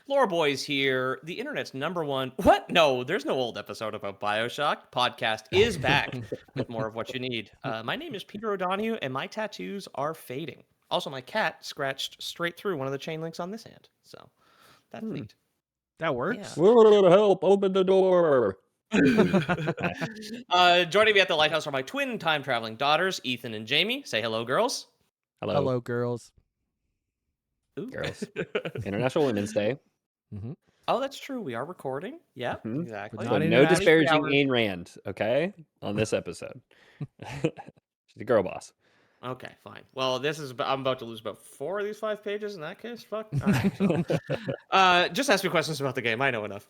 Lore Boys here, the internet's number one. What? No, there's no old episode about Bioshock. Podcast is back with more of what you need. My name is Peter O'Donohue, and my tattoos are fading. Also, my cat scratched straight through one of the chain links on this hand. So that's neat. That Yeah. works. Help, open the door. Joining me at the lighthouse are my twin time traveling daughters, Ethan and Jamie. Say hello, girls. Hello, Hello, girls. Ooh. girls. International Women's Day. Mm-hmm. Oh, that's true. We are recording. Yeah, Mhm. exactly. But So not no international. disparaging 23 hours. Ayn Rand, okay, on this episode. She's a girl boss. Okay, fine. Well, I'm about to lose about 4 of these 5 pages in that case. Fuck. All right. Just ask me questions about the game. I know enough.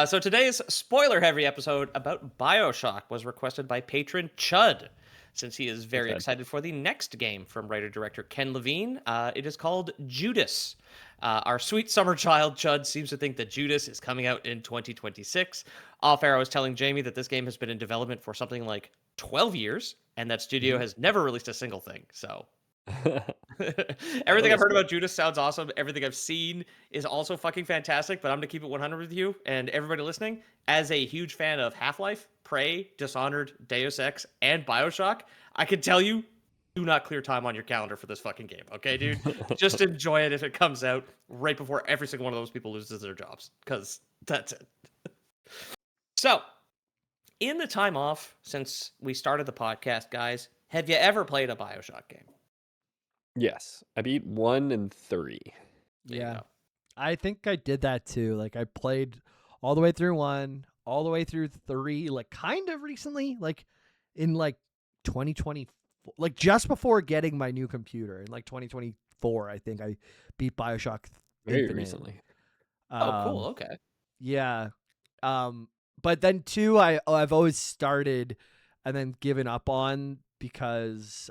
So today's spoiler-heavy episode about Bioshock was requested by patron Chud, since he is very excited for the next game from writer-director Ken Levine. It is called Judas. Our sweet summer child, Chud, seems to think that Judas is coming out in 2026. Off-air, I was telling Jamie that this game has been in development for something like 12 years, and that studio has never released a single thing. So everything I've heard about Judas sounds awesome. Everything I've seen is also fucking fantastic, but I'm going to keep it 100 with you and everybody listening. As a huge fan of Half-Life, Prey, Dishonored, Deus Ex, and Bioshock, I can tell you, do not clear time on your calendar for this fucking game, okay, dude? Just enjoy it if it comes out right before every single one of those people loses their jobs, because that's it. So, in the time off since we started the podcast, guys, have you ever played a Bioshock game? Yes, I beat 1 and 3. There you Yeah. go. I think I did that too. Like I played all the way through 1, all the way through 3, like kind of recently, like in like 2020, like just before getting my new computer in like 2024. I think I beat Bioshock Very Infinite. recently. Oh, cool. Okay. Yeah. But then 2 I've always started and then given up on because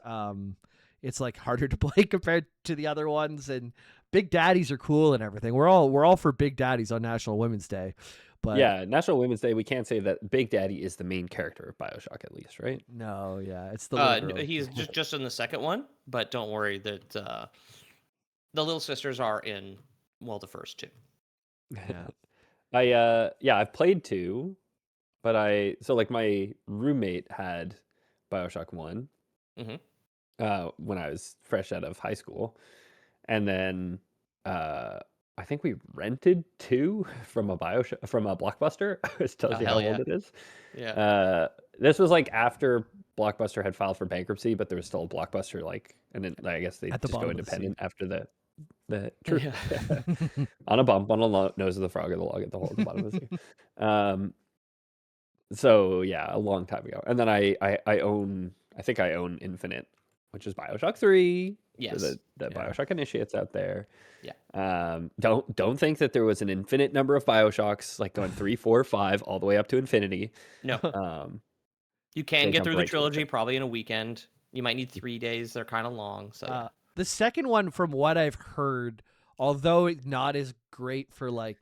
it's like harder to play compared to the other ones, and Big Daddies are cool and everything. We're all for Big Daddies on National Women's Day. But Yeah, National Women's Day, we can't say that Big Daddy is the main character of Bioshock, at least, right? no, yeah, it's the little girl. He's just in the second one, but don't worry that the little sisters are in the first 2. Yeah. I've played 2, but my roommate had Bioshock 1 Mhm. when I was fresh out of high school, and then I think we rented 2 from a Blockbuster, which tells you how hell yeah. old it is. Yeah. This was like after Blockbuster had filed for bankruptcy, but there was still a Blockbuster, and then I guess they At the just go bottom of the independent after the Yeah. on a bump on the nose of the frog or the log at the hole at the bottom of the sea. So yeah, a long time ago. And then I think I own Infinite, which is Bioshock 3. Yes. The Yeah. Bioshock initiates out there. Yeah. Don't think that there was an infinite number of Bioshocks, like going 3, 4, 5, all the way up to infinity. No. You They can get jump through the right to trilogy infinite. probably in a weekend. You might need 3 days. They're kind of long. So yeah. The second one, from what I've heard, although it's not as great for like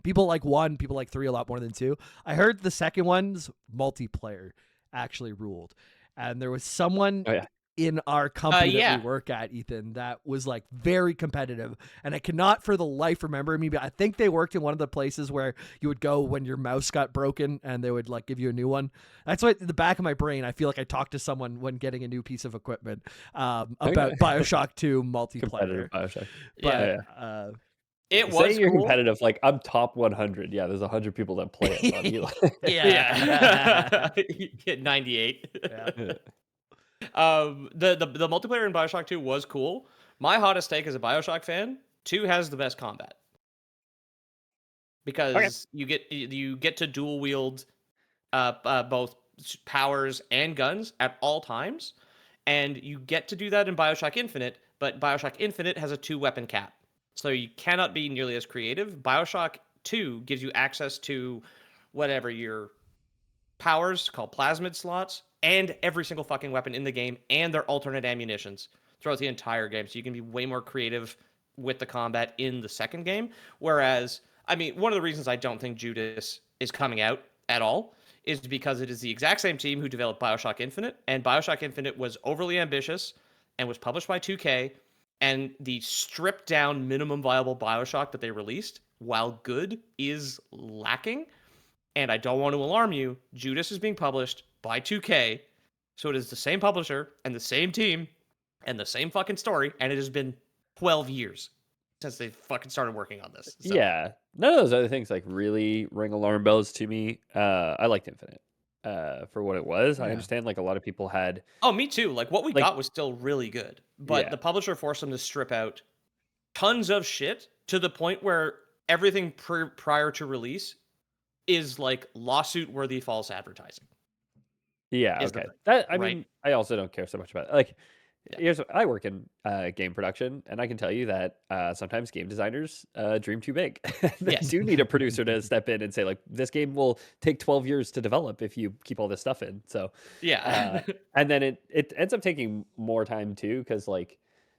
people like 1, people like 3 a lot more than 2. I heard the second one's multiplayer actually ruled, and there was someone Oh yeah. in our company that yeah. we work at, Ethan, that was like very competitive, and I cannot for the life remember me, but I think they worked in one of the places where you would go when your mouse got broken and they would like give you a new one. That's what in the back of my brain I feel like I talked to someone when getting a new piece of equipment about Bioshock 2 multiplayer. Competitive Bioshock. But It was Saying you're cool. competitive, like I'm top 100. Yeah, there's 100 people that play it on you. Yeah. 98. Yeah. The multiplayer in Bioshock 2 was cool. My hottest take as a Bioshock fan, 2 has the best combat. Because you get to dual wield both powers and guns at all times, and you get to do that in Bioshock Infinite, but Bioshock Infinite has a 2-weapon cap. So you cannot be nearly as creative. Bioshock 2 gives you access to whatever your powers, called plasmid slots, and every single fucking weapon in the game, and their alternate ammunitions throughout the entire game. So you can be way more creative with the combat in the second game. Whereas, I mean, one of the reasons I don't think Judas is coming out at all is because it is the exact same team who developed Bioshock Infinite, and Bioshock Infinite was overly ambitious and was published by 2K, And the stripped down minimum viable Bioshock that they released, while good, is lacking. And I don't want to alarm you, Judas is being published by 2K. So it is the same publisher and the same team and the same fucking story. And it has been 12 years since they fucking started working on this. So Yeah, none of those other things like really ring alarm bells to me. I liked Infinite for what it was. I Yeah. understand like a lot of people had oh, me too. Like what we like got was still really good, but yeah the publisher forced them to strip out tons of shit to the point where everything prior to release is like lawsuit worthy false advertising. yeah Is the okay. thing, That I right? mean I also don't care so much about it. Like Yeah. here's I work in game production, and I can tell you that sometimes game designers dream too big. They Yes. do need a producer to step in and say like this game will take 12 years to develop if you keep all this stuff in. So Yeah. and then it ends up taking more time too, because like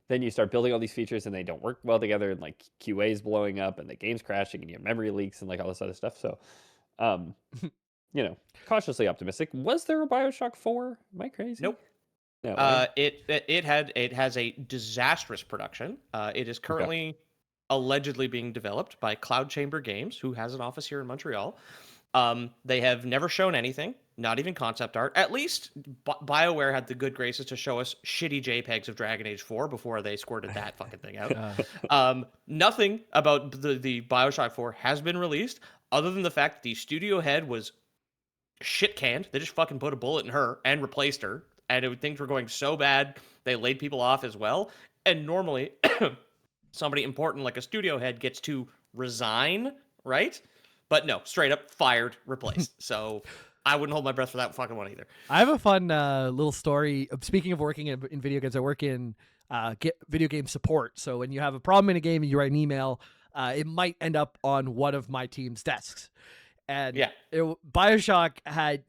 then you start building all these features and they don't work well together, and like QA is blowing up and the game's crashing and you have memory leaks and like all this other stuff. So um cautiously optimistic. Was there a Bioshock 4? Am I crazy? Nope. No, eh? It has a disastrous production. It is Okay. currently allegedly being developed by Cloud Chamber Games, who has an office here in Montreal. They have never shown anything, not even concept art. At least BioWare had the good graces to show us shitty JPEGs of Dragon Age 4 before they squirted that fucking thing out. Nothing about the Bioshock 4 has been released, other than the fact that the studio head was shit canned. They just fucking put a bullet in her and replaced her. And things were going so bad, they laid people off as well. And normally, somebody important like a studio head gets to resign, right? But no, straight up fired, replaced. So I wouldn't hold my breath for that fucking one either. I have a fun little story. Speaking of working in video games, I work in video game support. So when you have a problem in a game and you write an email, it might end up on one of my team's desks. And Yeah. Bioshock had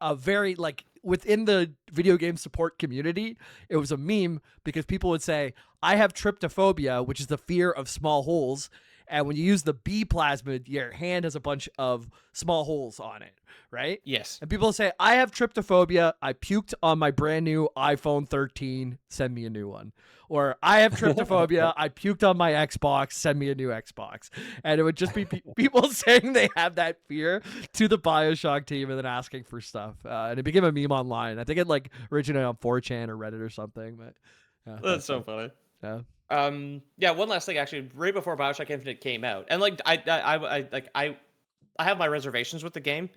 a very like within the video game support community, it was a meme because people would say, "I have tryptophobia, which is the fear of small holes." And when you use the B plasmid, your hand has a bunch of small holes on it, right? Yes. And people say, I have tryptophobia. I puked on my brand new iPhone 13. Send me a new one. Or I have tryptophobia. I puked on my Xbox. Send me a new Xbox. And it would just be people saying they have that fear to the Bioshock team and then asking for stuff. And it became a meme online. I think it like originated on 4chan or Reddit or something. But yeah, That's so funny. yeah. Yeah, one last thing actually, right before Bioshock Infinite came out, and like I have my reservations with the game.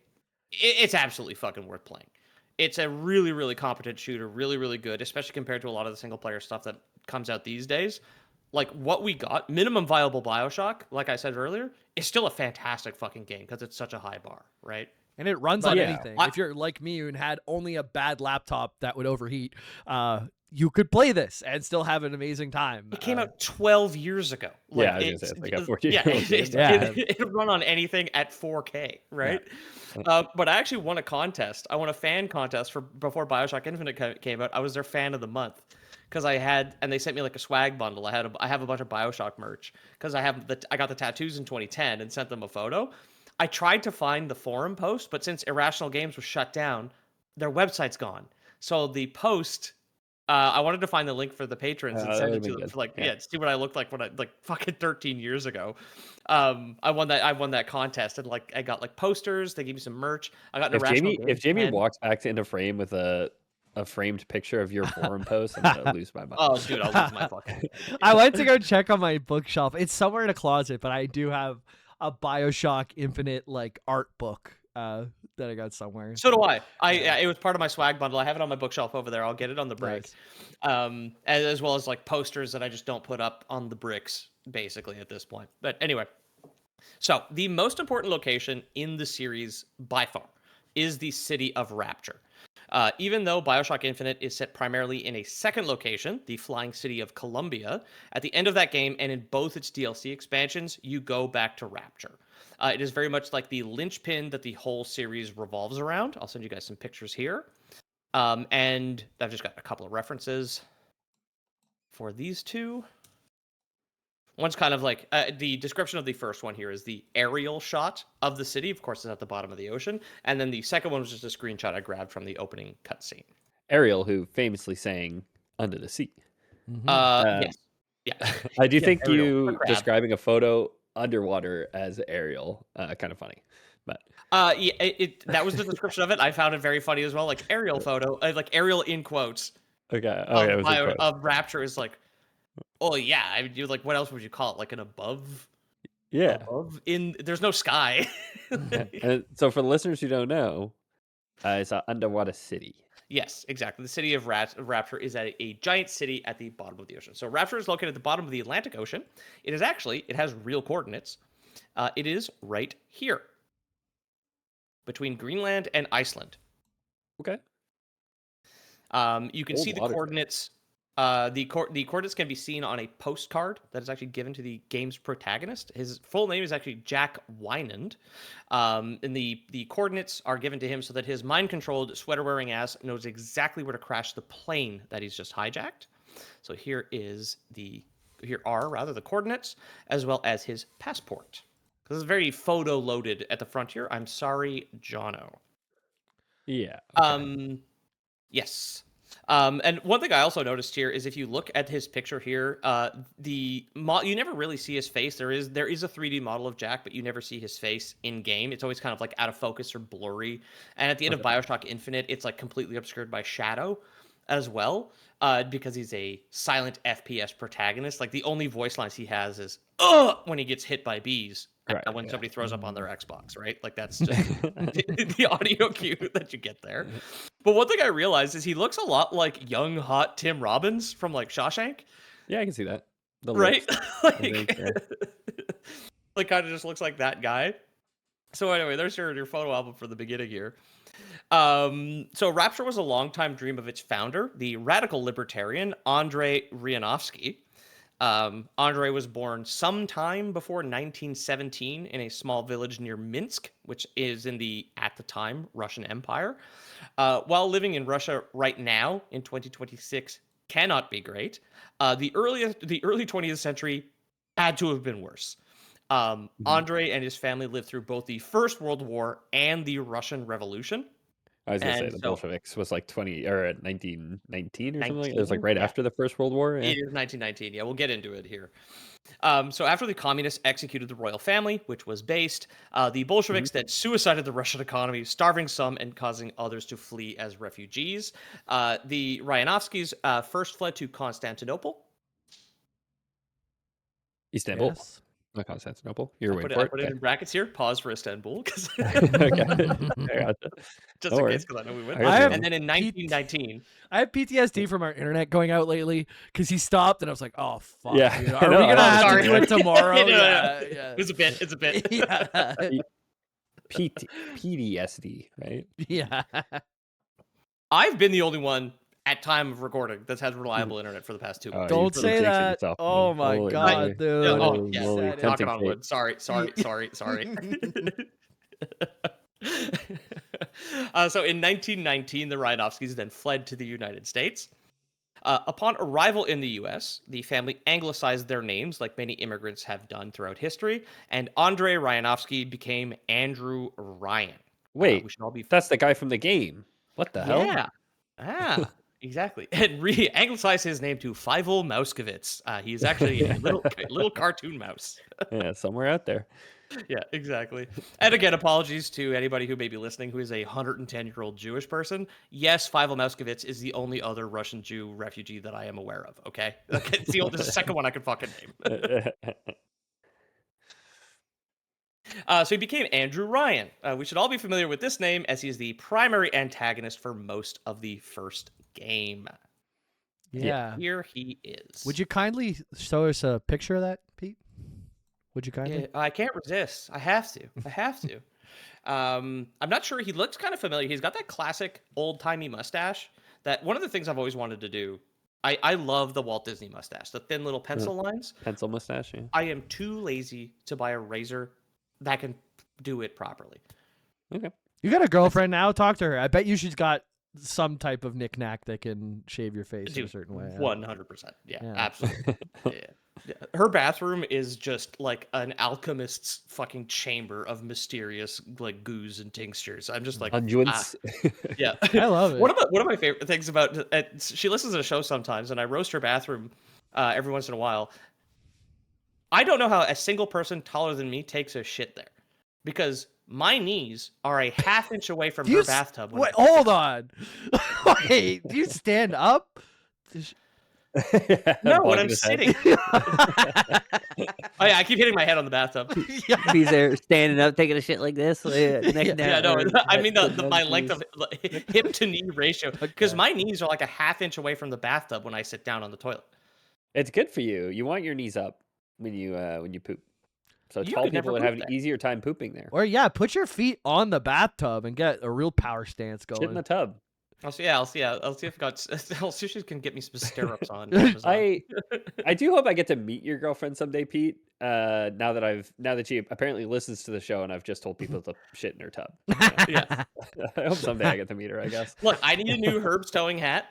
It's absolutely fucking worth playing. It's a really, really competent shooter, really, really good, especially compared to a lot of the single player stuff that comes out these days. Like what we got, minimum viable Bioshock, like I said earlier, is still a fantastic fucking game because it's such a high bar, right? And it runs But on yeah, anything. I- If you're like me and had only a bad laptop that would overheat, you could play this and still have an amazing time. It came out 12 years ago. Like, yeah, I was gonna say it's like a 14 yeah, year old game. Yeah. it'll run on anything at 4K, right? But I actually won a contest. I won a fan contest for before Bioshock Infinite came out. I was their fan of the month because and they sent me like a swag bundle. I have a bunch of Bioshock merch because I got the tattoos in 2010 and sent them a photo. I tried to find the forum post, but since Irrational Games was shut down, their website's gone. So the post. I wanted to find the link for the patrons and That send would it have to been them good. for like Yeah. see what I looked like when I like fucking 13 years ago. I won that contest and like I got like posters. They gave me some merch. I got an Irrational If Games Jamie pen. walks back into frame with a framed picture of your forum post, I'm gonna lose my mind. Oh, dude, I'll lose my fucking. I went to go check on my bookshelf. It's somewhere in a closet, but I do have a Bioshock Infinite like art book that I got somewhere. So do I. It was part of my swag bundle. I have it on my bookshelf over there. I'll get it on the break. Nice. As well as like posters that I just don't put up on the bricks, basically at this point. But anyway, so the most important location in the series by far is the city of Rapture. Even though Bioshock Infinite is set primarily in a second location, the flying city of Columbia, at the end of that game and in both its DLC expansions, you go back to Rapture. It is very much like the linchpin that the whole series revolves around. I'll send you guys some pictures here. And I've just got a couple of references for these two. One's kind of like the description of the first one here is the aerial shot of the city. Of course, it's at the bottom of the ocean. And then the second one was just a screenshot I grabbed from the opening cutscene. Ariel, who famously sang "Under the Sea." Mhm. Uh, Yes. Yeah. I do Yeah, think Ariel, the you crab. describing a photo underwater as Ariel, kind of funny, but Yeah, that was the description of it. I found it very funny as well. Like aerial photo, like Ariel in quotes okay. Oh yeah, it was a quote. of Rapture is like, oh yeah. I mean, you like what else would you call it? Like an Yeah. above in. There's no sky. Yeah. And so for the listeners who don't know, it's an underwater city. Yes, exactly. The city of Rapture is at a giant city at the bottom of the ocean. So Rapture is located at the bottom of the Atlantic Ocean. It has real coordinates. It is right here between Greenland and Iceland. Okay. You can Old see the water. coordinates. The coordinates can be seen on a postcard that is actually given to the game's protagonist. His full name is actually Jack Wynand. And the coordinates are given to him so that his mind-controlled, sweater-wearing ass knows exactly where to crash the plane that he's just hijacked. So here are rather the coordinates as well as his passport. This is very photo-loaded at the front here. I'm sorry, Jonno. Yeah. Okay. Yes. And one thing I also noticed here is if you look at his picture here, you never really see his face. There is a 3D model of Jack, but you never see his face in game. It's always kind of like out of focus or blurry. And at the end of Okay. Bioshock Infinite, it's like completely obscured by shadow as well, because he's a silent FPS protagonist. Like the only voice lines he has is when he gets hit by bees. Right. When Yeah. somebody throws up on their Xbox, right? Like that's just the audio cue that you get there. But one thing I realized is he looks a lot like young, hot Tim Robbins from like Shawshank, Yeah, I can see that. The right? lips, I think. like, Yeah. like kind of just looks like that guy. So anyway, there's your photo album for the beginning here. So Rapture was a longtime dream of its founder, the radical libertarian Andrei Ryanovsky. Andrei was born sometime before 1917 in a small village near Minsk, which is in the, at the time, Russian Empire. While living in Russia right now in 2026 cannot be great, the early 20th century had to have been worse. Mhm. Andrei and his family lived through both the First World War and the Russian Revolution. I was gonna say And the so Bolsheviks was like 20 or 1919 or something. It was like 19, right yeah, after the First World War. it Yeah. is 1919. Yeah, we'll get into it here. So after the communists executed the royal family, which was based, the Mhm. Bolsheviks then suicided the Russian economy, starving some and causing others to flee as refugees. The Ryanovskys first fled to Constantinople. Istanbul, Yes. not Constantinople. You were waiting I for it. put it Okay. in brackets here. Pause for Istanbul, because Okay. I gotcha. just Don't in worry. case, because I know we I would. got I you, have And man. then in P- 1919, I have PTSD from our internet going out lately because he stopped and I was like, "Oh fuck, Yeah. dude. I Are know, we I gonna oh, have to sorry. do it tomorrow?" No, no, no. Yeah, yeah, It's a bit. It's a bit. yeah, PTSD, right? yeah. I've been the only one at time of recording that's had Mhm. reliable internet for the past 2 months. You Don't For the say jinxed it that. yourself, Oh man. my Holy I, god, moly. yeah, dude! oh Holy yes, moly. Said it. knocking Tempting on fate. wood. Sorry. So in 1919, the Ryanovskys then fled to the United States. Upon arrival in the U.S., the family anglicized their names, like many immigrants have done throughout history, and Andrei Ryanovsky became Andrew Ryan. We Wait, should all be, that's the guy from the game. What the hell? yeah, exactly, and re-anglicized his name to Fievel Mouskowitz. He's actually a little cartoon mouse. Yeah, somewhere out there. Yeah, exactly. And again, apologies to anybody who may be listening who is a 110-year-old Jewish person. Yes, Fievel Mouskowitz is the only other Russian Jew refugee that I am aware of, okay? It's the second one I can fucking name. So he became Andrew Ryan. We should all be familiar with this name as he is the primary antagonist for most of the first game. Yeah. Here he is. Would you kindly show us a picture of that, Pete? Would you kindly? Yeah, I can't resist. I have to. I'm not sure. He looks kind of familiar. He's got that classic old-timey mustache. That one of the things I've always wanted to do. I love the Walt Disney mustache, the thin little pencil lines. Pencil mustache, yeah. I am too lazy to buy a razor that can do it properly. Okay. You got a girlfriend now? Talk to her. I bet you she's got some type of knick-knack that can shave your face in a Dude, certain way. 100%. Yeah, Yeah. absolutely. Yeah. Her bathroom is just like an alchemist's fucking chamber of mysterious like goos and tinctures. I'm just like, Unguents. yeah. I love it. One of my favorite things about she listens to the show sometimes, and I roast her bathroom every once in a while. I don't know how a single person taller than me takes a shit there, because my knees are a half inch away from her bathtub. When Wait, I sit hold down. on. Wait, do you stand up? No, when Bonking I'm his head. sitting. Oh yeah, I keep hitting my head on the bathtub. He's there standing up, taking a shit like this. Neck Yeah. down, Yeah, no, or I mean head down, my length knees. of hip to knee ratio, because Okay. my knees are like a half inch away from the bathtub when I sit down on the toilet. It's good for you. You want your knees up when you poop. So You tall could never people would poop have an there. easier time pooping there. Or yeah, put your feet on the bathtub and get a real power stance Shit in going. the tub. I'll see. Yeah, I'll see. I'll see if I'll see if she can get me some stirrups on Amazon. I do hope I get to meet your girlfriend someday, Pete. Now that she apparently listens to the show, and I've just told people to shit in her tub. Yeah. I hope someday I get to meet her. I guess. Look, I need a new Herb's towing hat,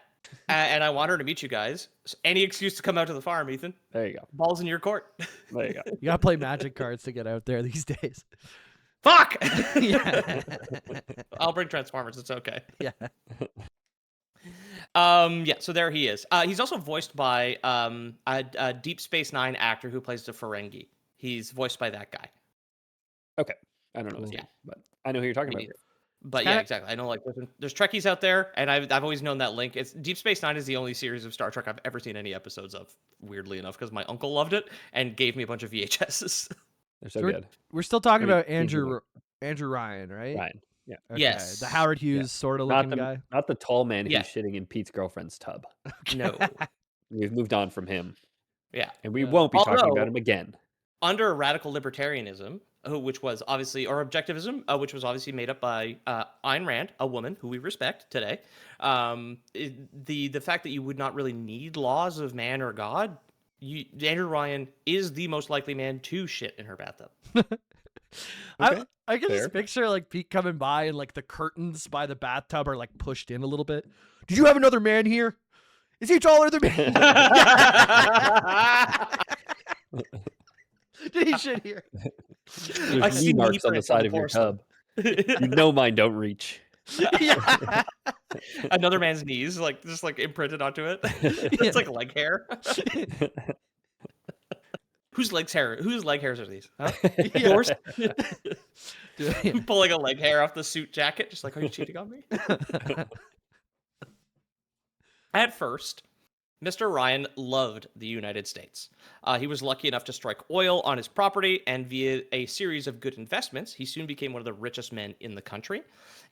and I want her to meet you guys. So any excuse to come out to the farm, Ethan. There you go. Balls in your court. There you go. You gotta play magic cards to get out there these days. Fuck. Yeah. I'll bring Transformers. It's okay. Yeah. Yeah. So there he is. He's also voiced by a Deep Space Nine actor who plays the Ferengi. He's voiced by that guy. Okay. I don't know his Cool. name, but I know who you're talking Me about. neither. But kinda- yeah, exactly. I know, like, there's Trekkies out there, and I've always known that link. It's Deep Space Nine is the only series of Star Trek I've ever seen any episodes of. Weirdly enough, because my uncle loved it and gave me a bunch of VHSs. They're so So good. We're still talking Pretty about easy Andrew Ryan, right? Ryan. Yeah. Okay. Yes. The Howard Hughes sort of Not looking guy. not the tall man Yeah. who's shitting in Pete's girlfriend's tub. No. We've moved on from him, Yeah. and we Yeah. won't be talking Although- about him again. Under radical libertarianism, which was obviously, or objectivism, which was obviously made up by Ayn Rand, a woman who we respect today. The fact that you would not really need laws of man or God, Andrew Ryan is the most likely man to shit in her bathtub. Okay, I can fair. just picture like Pete coming by and like the curtains by the bathtub are like pushed in a little bit. Did you have another man here? Is he taller than me? Did he shit here? I There's see knee knee marks on the prints on side the of your porcelain. tub. You know mine don't reach. Yeah. Another man's knees, like just like imprinted onto it. It's like leg hair. Whose leg hairs are these? Huh? Yours? Pulling a leg hair off the suit jacket, just like, are you cheating on me? At first, Mr. Ryan loved the United States. He was lucky enough to strike oil on his property, and via a series of good investments, he soon became one of the richest men in the country.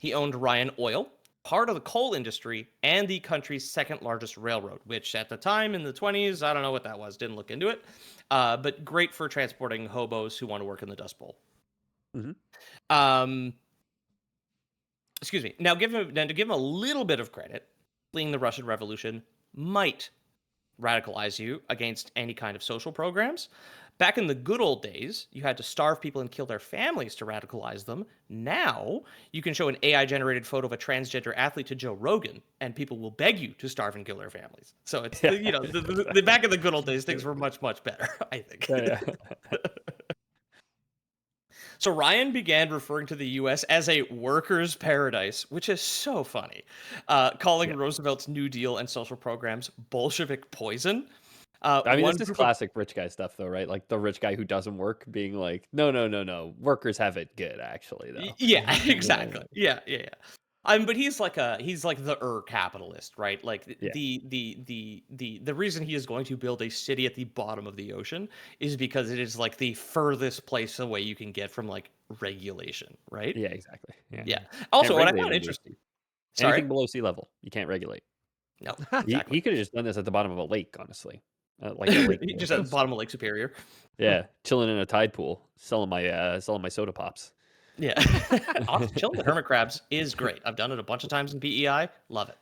He owned Ryan Oil, part of the coal industry, and the country's second largest railroad, which at the time in the 20s, I don't know what that was, didn't look into it, but great for transporting hobos who want to work in the Dust Bowl. Mhm. Excuse me. Now, to give him a little bit of credit, fleeing the Russian Revolution might radicalize you against any kind of social programs. Back in the good old days, you had to starve people and kill their families to radicalize them. Now, you can show an AI-generated photo of a transgender athlete to Joe Rogan, and people will beg you to starve and kill their families. So it's, the back in the good old days, things were much, much better, I think. Yeah. So Ryan began referring to the U.S. as a workers' paradise, which is so funny, calling Roosevelt's New Deal and social programs Bolshevik poison. I mean, one this is group of- classic rich guy stuff, though, right? Like the rich guy who doesn't work being like, no. Workers have it good, actually, though. Yeah, exactly. Yeah. But he's like the capitalist, right? Like Yeah. the reason he is going to build a city at the bottom of the ocean is because it is like the furthest place away you can get from like regulation, right? Yeah, exactly. Yeah. Also, what I regulate found it, interesting. Anything Sorry. below sea level, you can't regulate. No. He Exactly. could have just done this at the bottom of a lake, honestly. Like a lake. Just at the bottom of Lake Superior. Yeah, chilling in a tide pool, selling my soda pops. Yeah. Honestly, chilling with hermit crabs is great. I've done it a bunch of times in PEI. Love it.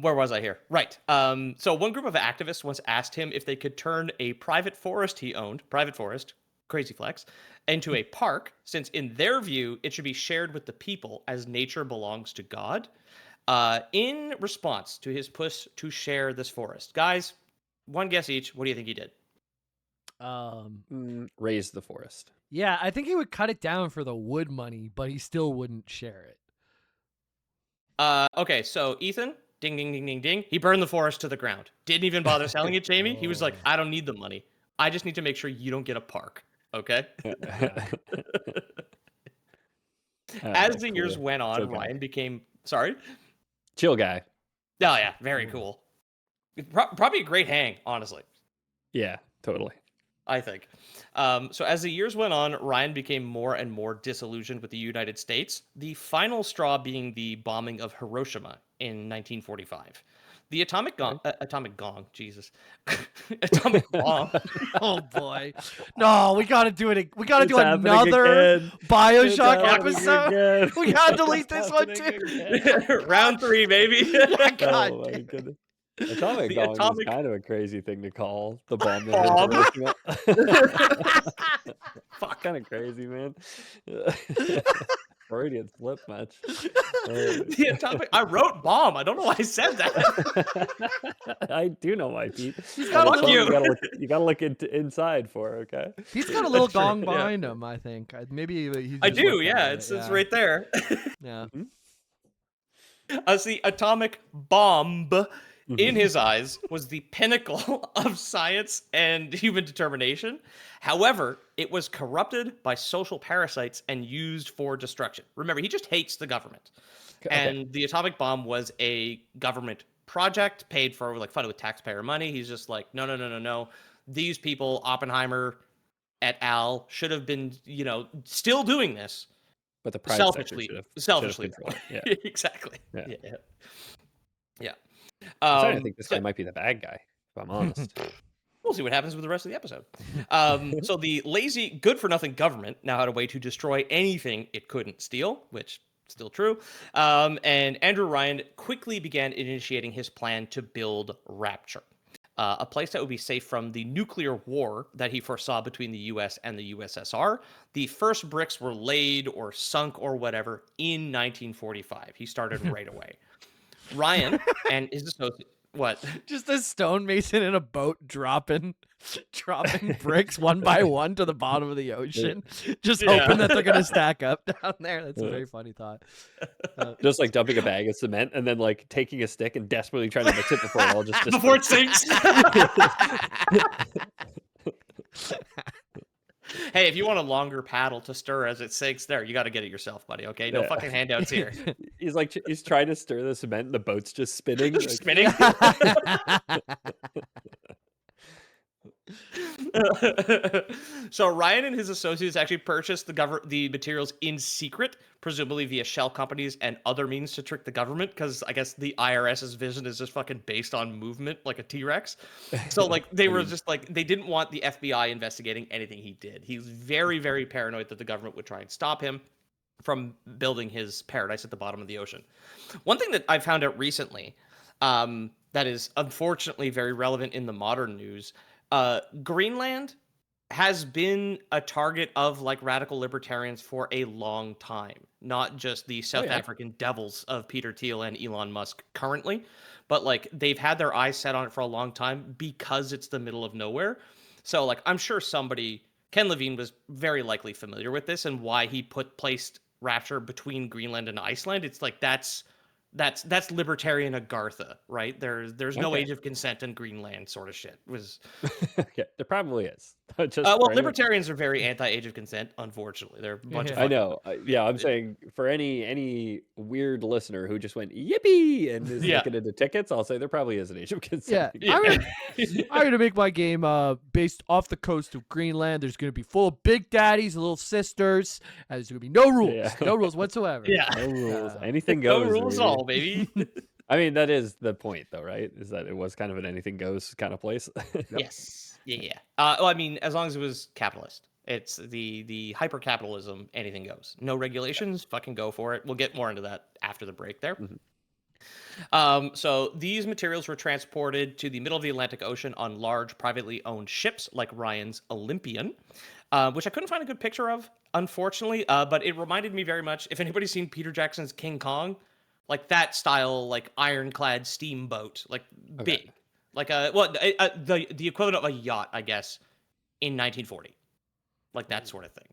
Where was I here? Right. So one group of activists once asked him if they could turn a private forest he owned, private forest, crazy flex, into a park, since in their view, it should be shared with the people as nature belongs to God. In response to his push to share this forest, guys, one guess each. What do you think he did? Raise the forest. Yeah, I think he would cut it down for the wood money, but he still wouldn't share it. Okay, so Ethan, Ding, ding, ding, ding, ding. He burned the forest to the ground. Didn't even bother selling it, Jamie. He was like, I don't need the money. I just need to make sure you don't get a park. Okay? As the years Cool. went on, Chill guy. Ryan became... Sorry? Chill guy. Oh, yeah. Very cool. Probably a great hang, honestly. Yeah, totally. I think. So as the years went on, Ryan became more and more disillusioned with the United States, the final straw being the bombing of Hiroshima in 1945. The atomic gong, Jesus. Atomic bomb. Oh boy, no, we gotta do it. We gotta It's do happening another again. Bioshock happening episode. again. We gotta delete It's this one happening too. again. Round 3, baby. Yeah, God Oh my damn. goodness. Atomic The gong atomic is kind of a crazy thing to call the bomb that bomb. hit Hiroshima. Fuck. Kind of crazy, man. Freudian slip much. The atomic. I wrote bomb. I don't know why I said that. I do know why, Pete. got a But it's little- something you gotta look inside for, okay? He's got a little That's true, gong yeah. behind him. I think maybe he. I just do, looked at yeah. it, It's yeah. right there. Yeah. As the atomic bomb, Mm-hmm. in his eyes, was the pinnacle of science and human determination. However, it was corrupted by social parasites and used for destruction. Remember, he just hates the government. Okay. And the atomic bomb was a government project paid for, like, funded with taxpayer money. He's just like, no, no, no, no, no. These people, Oppenheimer et al., should have been, still doing this. But the private sector Selfishly, should have selfishly. controlled it. Yeah. Exactly. Yeah. Yeah. I'm starting to think this so- guy might be the bad guy, if I'm honest. We'll see what happens with the rest of the episode. So the lazy, good-for-nothing government now had a way to destroy anything it couldn't steal, which is still true. And Andrew Ryan quickly began initiating his plan to build Rapture, a place that would be safe from the nuclear war that he foresaw between the U.S. and the USSR. The first bricks were laid or sunk or whatever in 1945. He started right away. Ryan and his associate... What? Just a stonemason in a boat dropping bricks one by one to the bottom of the ocean, just Yeah. hoping that they're gonna stack up down there. That's a very funny thought. Just like dumping a bag of cement and then like taking a stick and desperately trying to mix it before it all just Before it sinks. Hey, if you want a longer paddle to stir as it sinks, there, you got to get it yourself, buddy. Okay, no Yeah. fucking handouts here. He's trying to stir the cement and the boat's just spinning. like- Spinning. So Ryan and his associates actually purchased the materials in secret, presumably via shell companies and other means to trick the government, because I guess the IRS's vision is just fucking based on movement like a T-Rex. So like they were just like, they didn't want the FBI investigating anything he did. He was very, very paranoid that the government would try and stop him from building his paradise at the bottom of the ocean. One thing that I found out recently, that is unfortunately very relevant in the modern news, Greenland has been a target of like radical libertarians for a long time. Not just the South yeah. African devils of Peter Thiel and Elon Musk currently, but like they've had their eyes set on it for a long time because it's the middle of nowhere. So like I'm sure Ken Levine was very likely familiar with this and why he placed Rapture between Greenland and Iceland. It's like that's libertarian Agartha, right? There's no Okay. age of consent in Greenland sort of shit. Yeah, there probably is. Just Well, for anyone- libertarians are very anti-age of consent, unfortunately. They're a bunch of I fucking- know. Yeah, I'm saying for any weird listener who just went yippee and is Yeah. looking into tickets, I'll say there probably is an age of consent. Yeah, I'm gonna make my game based off the coast of Greenland. There's gonna be full of big daddies and little sisters, and there's gonna be no rules, Yeah. no rules whatsoever. Yeah. No rules. Yeah. Anything No goes. rules really. all, baby. I mean, that is the point, though, right? Is that it was kind of an anything goes kind of place. Yes. Yeah. Well, I mean, as long as it was capitalist. It's the hyper capitalism, anything goes. No regulations, fucking go for it. We'll get more into that after the break there. So these materials were transported to the middle of the Atlantic Ocean on large privately owned ships like Ryan's Olympian, which I couldn't find a good picture of, unfortunately. But it reminded me very much, if anybody's seen Peter Jackson's King Kong, like that style, like ironclad steamboat, like big, like the equivalent of a yacht, I guess, in 1940, like that sort of thing,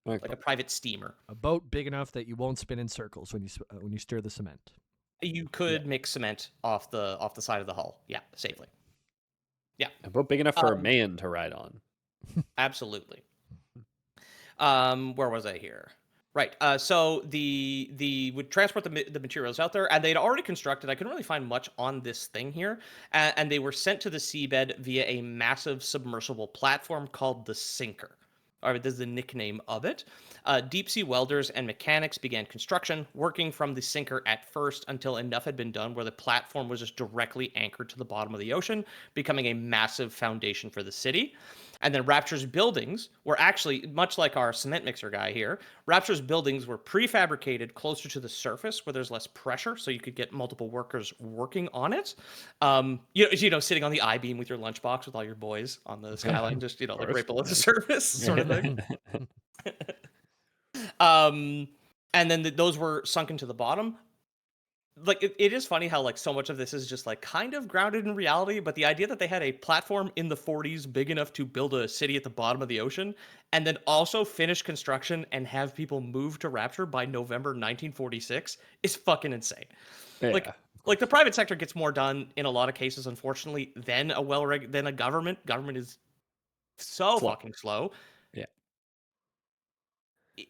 like a private steamer. A boat big enough that you won't spin in circles when you stir the cement. You could mix cement off the side of the hull. Yeah, safely. Yeah, About big enough for a Um, man to ride on. absolutely. Where was I here? Right. So the would transport the materials out there, and they'd already constructed. I couldn't really find much on this thing here, and they were sent to the seabed via a massive submersible platform called the Sinker. Or this is the nickname of it. Deep sea welders and mechanics began construction, working from the Sinker at first until enough had been done where the platform was just directly anchored to the bottom of the ocean, becoming a massive foundation for the city. And then Rapture's buildings were actually, much like our cement mixer guy here, Rapture's buildings were prefabricated closer to the surface where there's less pressure, so you could get multiple workers working on it. Sitting on the I-beam with your lunchbox with all your boys on the skyline, just, like course. right below the surface sort of thing. Um, and then those were sunk into the bottom. Like it is funny how like so much of this is just like kind of grounded in reality, but the idea that they had a platform in the 40s big enough to build a city at the bottom of the ocean and then also finish construction and have people move to Rapture by November 1946 is fucking insane. Like Yeah. like the private sector gets more done in a lot of cases, unfortunately, than a government. Government is so Slow. fucking slow. Yeah.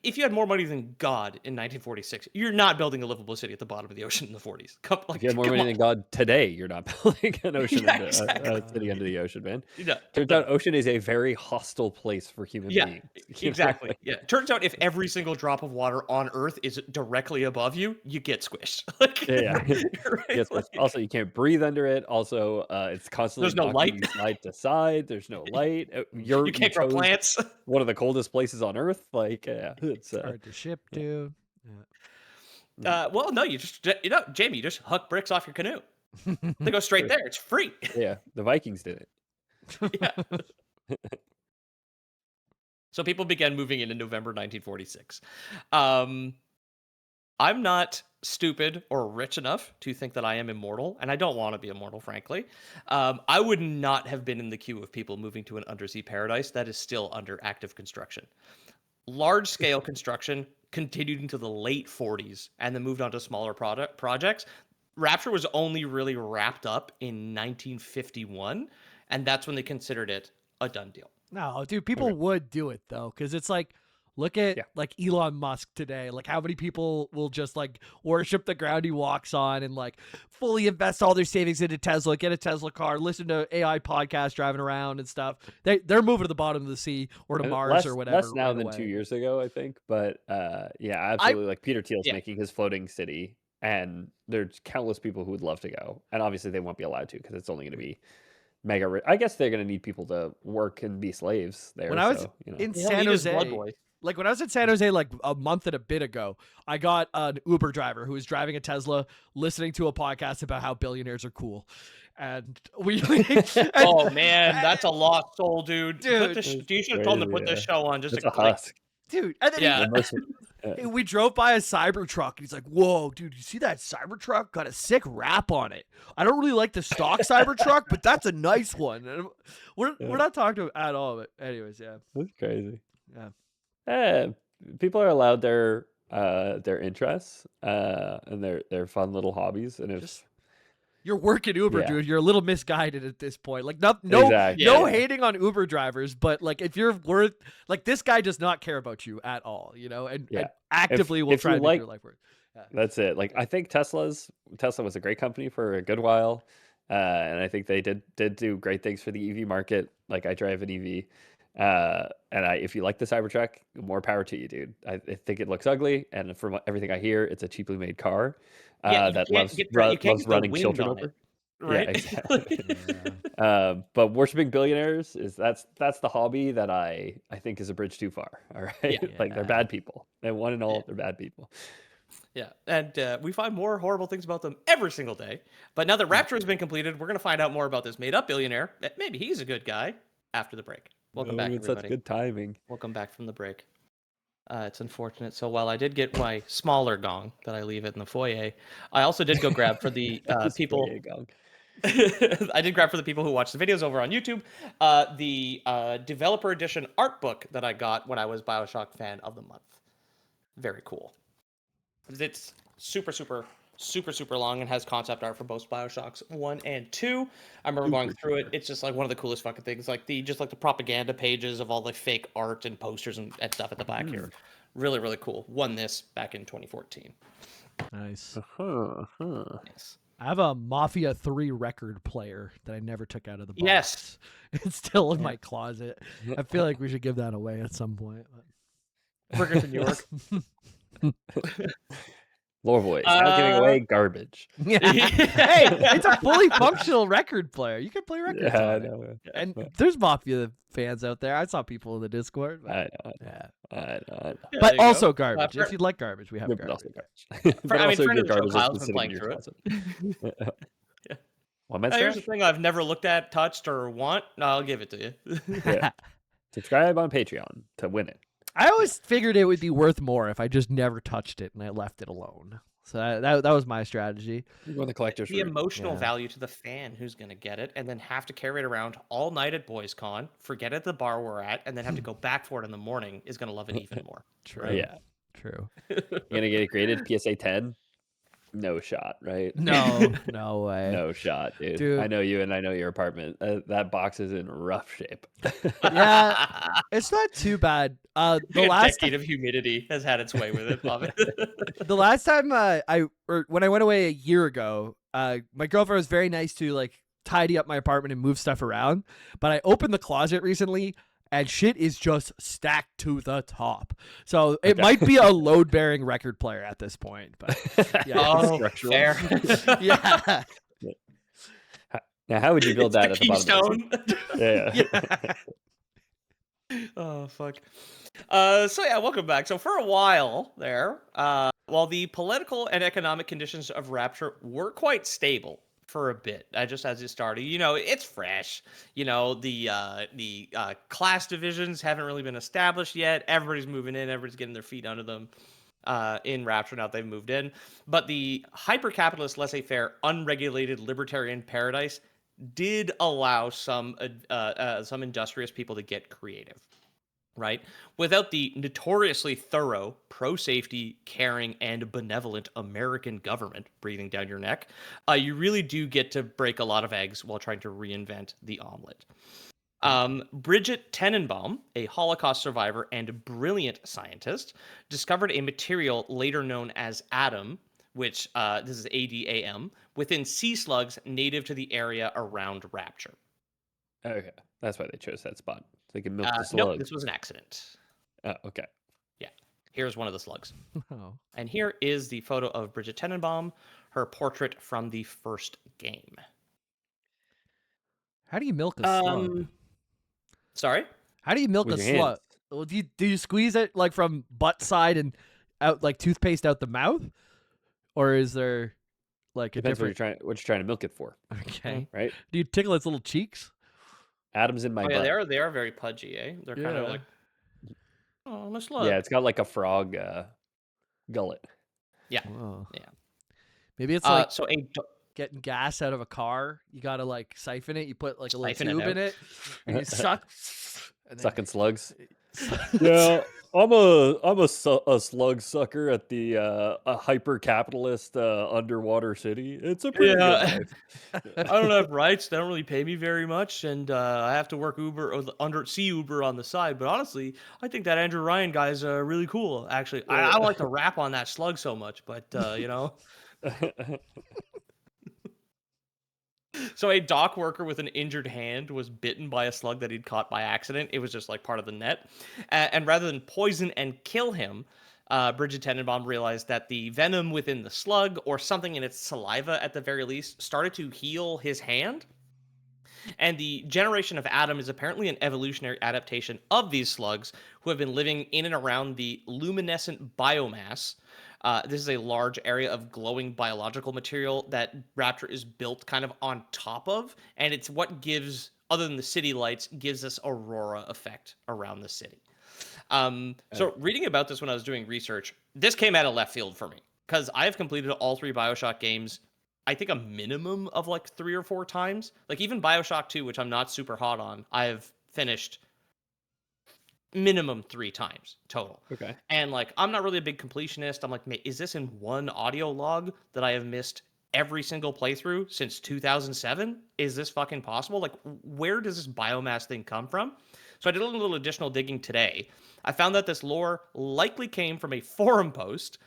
If you had more money than God in 1946, you're not building a livable city at the bottom of the ocean in the 40s. If you had more money than God today, you're not building an ocean Yeah, into a city under the ocean, man. Yeah, Turns out ocean is a very hostile place for human beings. Exactly. Yeah. Turns out if every single drop of water on Earth is directly above you, you get squished. Yeah. Right? Yes, also, you can't breathe under it. Also, it's constantly There's no knocking light. you side to side. There's no light. You can't grow chose plants. one of the coldest places on Earth. Like, it's Hard to ship to. Well, no, Jamie, you just huck bricks off your canoe. They go straight there. It's free. yeah. The Vikings did it. Yeah. So people began moving in November 1946. I'm not stupid or rich enough to think that I am immortal, and I don't want to be immortal, frankly. I would not have been in the queue of people moving to an undersea paradise that is still under active construction. Large-scale construction continued into the late 40s and then moved on to smaller projects. Rapture was only really wrapped up in 1951, and that's when they considered it a done deal. No, dude, people would do it though, because it's like, look at Yeah. like Elon Musk today. Like, how many people will just like worship the ground he walks on and like fully invest all their savings into Tesla, get a Tesla car, listen to AI podcasts driving around and stuff. They're moving to the bottom of the sea or to Mars less, or whatever. Less now right than away. 2 years ago, I think. But yeah, absolutely. Like Peter Thiel's making his floating city, and there's countless people who would love to go, and obviously they won't be allowed to because it's only going to be mega rich. I guess they're going to need people to work and be slaves there. When I was in San Jose, like when I was in San Jose like a month and a bit ago, I got an Uber driver who was driving a Tesla, listening to a podcast about how billionaires are cool. And we oh man, that's a lost soul, dude. Dude, you should have told him to put this show on just a husk. Dude, and then we drove by a Cybertruck and he's like, "Whoa, dude, you see that Cybertruck? Got a sick wrap on it. I don't really like the stock Cybertruck, but that's a nice one." And we're not talking to him at all, but anyways, yeah. That's crazy. Yeah. People are allowed their interests and their fun little hobbies, and if you're working Uber, dude, you're a little misguided at this point. Like, no hating on Uber drivers, but like, if you're worth, like, this guy does not care about you at all, and actively will try to make your life work. Yeah. That's it. Like, I think Tesla was a great company for a good while, and I think they did do great things for the EV market. Like, I drive an EV, and if you like the Cybertruck, more power to you, dude. I think it looks ugly, and from everything I hear, it's a cheaply made car. That loves running children over. Right? Yeah, exactly. But worshiping billionaires that's the hobby that I think is a bridge too far. All right, like they're bad people. They one and all, they're bad people. Yeah, and we find more horrible things about them every single day. But now that Rapture has been completed, we're going to find out more about this made-up billionaire. Maybe he's a good guy. After the break. Welcome back, everybody. Such good timing. Welcome back from the break. It's unfortunate. So while I did get my smaller gong that I leave it in the foyer, I also did go grab for the people. I did grab for the people who watch the videos over on YouTube the developer edition art book that I got when I was Bioshock fan of the month. Very cool. It's super, super super long, and has concept art for both Bioshocks 1 and 2. I remember going through it. It's just like one of the coolest fucking things. Like the propaganda pages of all the fake art and posters and stuff at the back here. Really cool. Won this back in 2014. Nice. Yes. I have a Mafia 3 record player that I never took out of the box. Yes. It's still in my closet. I feel like we should give that away at some point. Burgers in New York. Lore Boys, now giving away garbage. Yeah. Hey, it's a fully functional record player. You can play records Yeah, I on it. know. And there's Mafia fans out there. I saw people in the Discord. I know. Yeah. I know. Yeah, But there you also go. garbage. For- If you'd like garbage, we have But garbage. also garbage. But I mean, also friend your of the show, garbage Kyle's is been sitting in playing your through closet. Yeah. One man's Here's trash? the thing I've never looked at, touched, or want. No, I'll give it to you. Yeah. Subscribe on Patreon to win it. I always figured it would be worth more if I just never touched it and I left it alone. So that was my strategy. You go on the collector's The route. emotional Yeah. value to the fan who's going to get it, and then have to carry it around all night at BoysCon, forget at the bar we're at, and then have to go back for it in the morning is going to love it even more. True. Right? Yeah. True. You're gonna get it graded PSA 10? No shot, right? No, no way. No shot, dude. Dude. I know you and I know your apartment. That box is in rough shape. Yeah, it's not too bad. The A last decade of humidity has had its way with it. Love it. the last time when I went away a year ago, my girlfriend was very nice to like tidy up my apartment and move stuff around. But I opened the closet recently, and shit is just stacked to the top. So it might be a load-bearing record player at this point. But yeah, Oh, Structural. fair. yeah. Now, how would you build that at the bottom? Keystone. Yeah. Oh fuck. So yeah, welcome back. So for a while there, while the political and economic conditions of Rapture were quite stable for a bit, just as it started, it's fresh. The class divisions haven't really been established yet. Everybody's moving in. Everybody's getting their feet under them. In Rapture now they've moved in, but the hyper-capitalist, laissez-faire, unregulated libertarian paradise did allow some industrious people to get creative, right? Without the notoriously thorough, pro-safety, caring, and benevolent American government breathing down your neck, you really do get to break a lot of eggs while trying to reinvent the omelet. Bridget Tenenbaum, a Holocaust survivor and brilliant scientist, discovered a material later known as Adam, which this is ADAM, within sea slugs native to the area around Rapture. Okay, that's why they chose that spot. So they can milk the Nope, slug. this was an accident. Oh, okay. Yeah, here's one of the slugs. Oh. And here is the photo of Bridget Tenenbaum, her portrait from the first game. How do you milk a slug? Sorry? How do you milk With a your slug? hands. Well, do you squeeze it like from butt side and out like toothpaste out the mouth, or is there like a Depends different? what you're trying to milk it for, Okay. right? Do you tickle its little cheeks? Adam's in my Oh butt. yeah, they are very pudgy, eh? They're kind of Yeah. like, oh, I'm a slug. Yeah, it's got like a frog gullet. Yeah. Oh. Yeah. Maybe it's like So getting gas out of a car. You gotta like siphon it. You put like a little Siphon it tube in out. it, and you suck. And then Sucking slugs. Yeah, I'm a slug sucker at the a hyper capitalist underwater city. It's a pretty good Yeah. life. I don't have rights. They don't really pay me very much, and I have to work Uber or under sea Uber on the side. But honestly, I think that Andrew Ryan guy's really cool. Actually, I don't like to rap on that slug so much, but So a dock worker with an injured hand was bitten by a slug that he'd caught by accident. It was just like part of the net, and rather than poison and kill him, Bridget Tenenbaum realized that the venom within the slug, or something in its saliva at the very least, started to heal his hand. And the generation of Adam is apparently an evolutionary adaptation of these slugs who have been living in and around the luminescent biomass. This is a large area of glowing biological material that Rapture is built kind of on top of. And it's what gives, other than the city lights, gives this aurora effect around the city. So reading about this when I was doing research, this came out of left field for me. Because I have completed all 3 Bioshock games, I think a minimum of like 3 or 4 times. Like even Bioshock 2, which I'm not super hot on, I've finished minimum 3 times total. Okay. And like, I'm not really a big completionist. I'm like, is this in one audio log that I have missed every single playthrough since 2007? Is this fucking possible? Like, where does this biomass thing come from? So I did a little additional digging today. I found that this lore likely came from a forum post,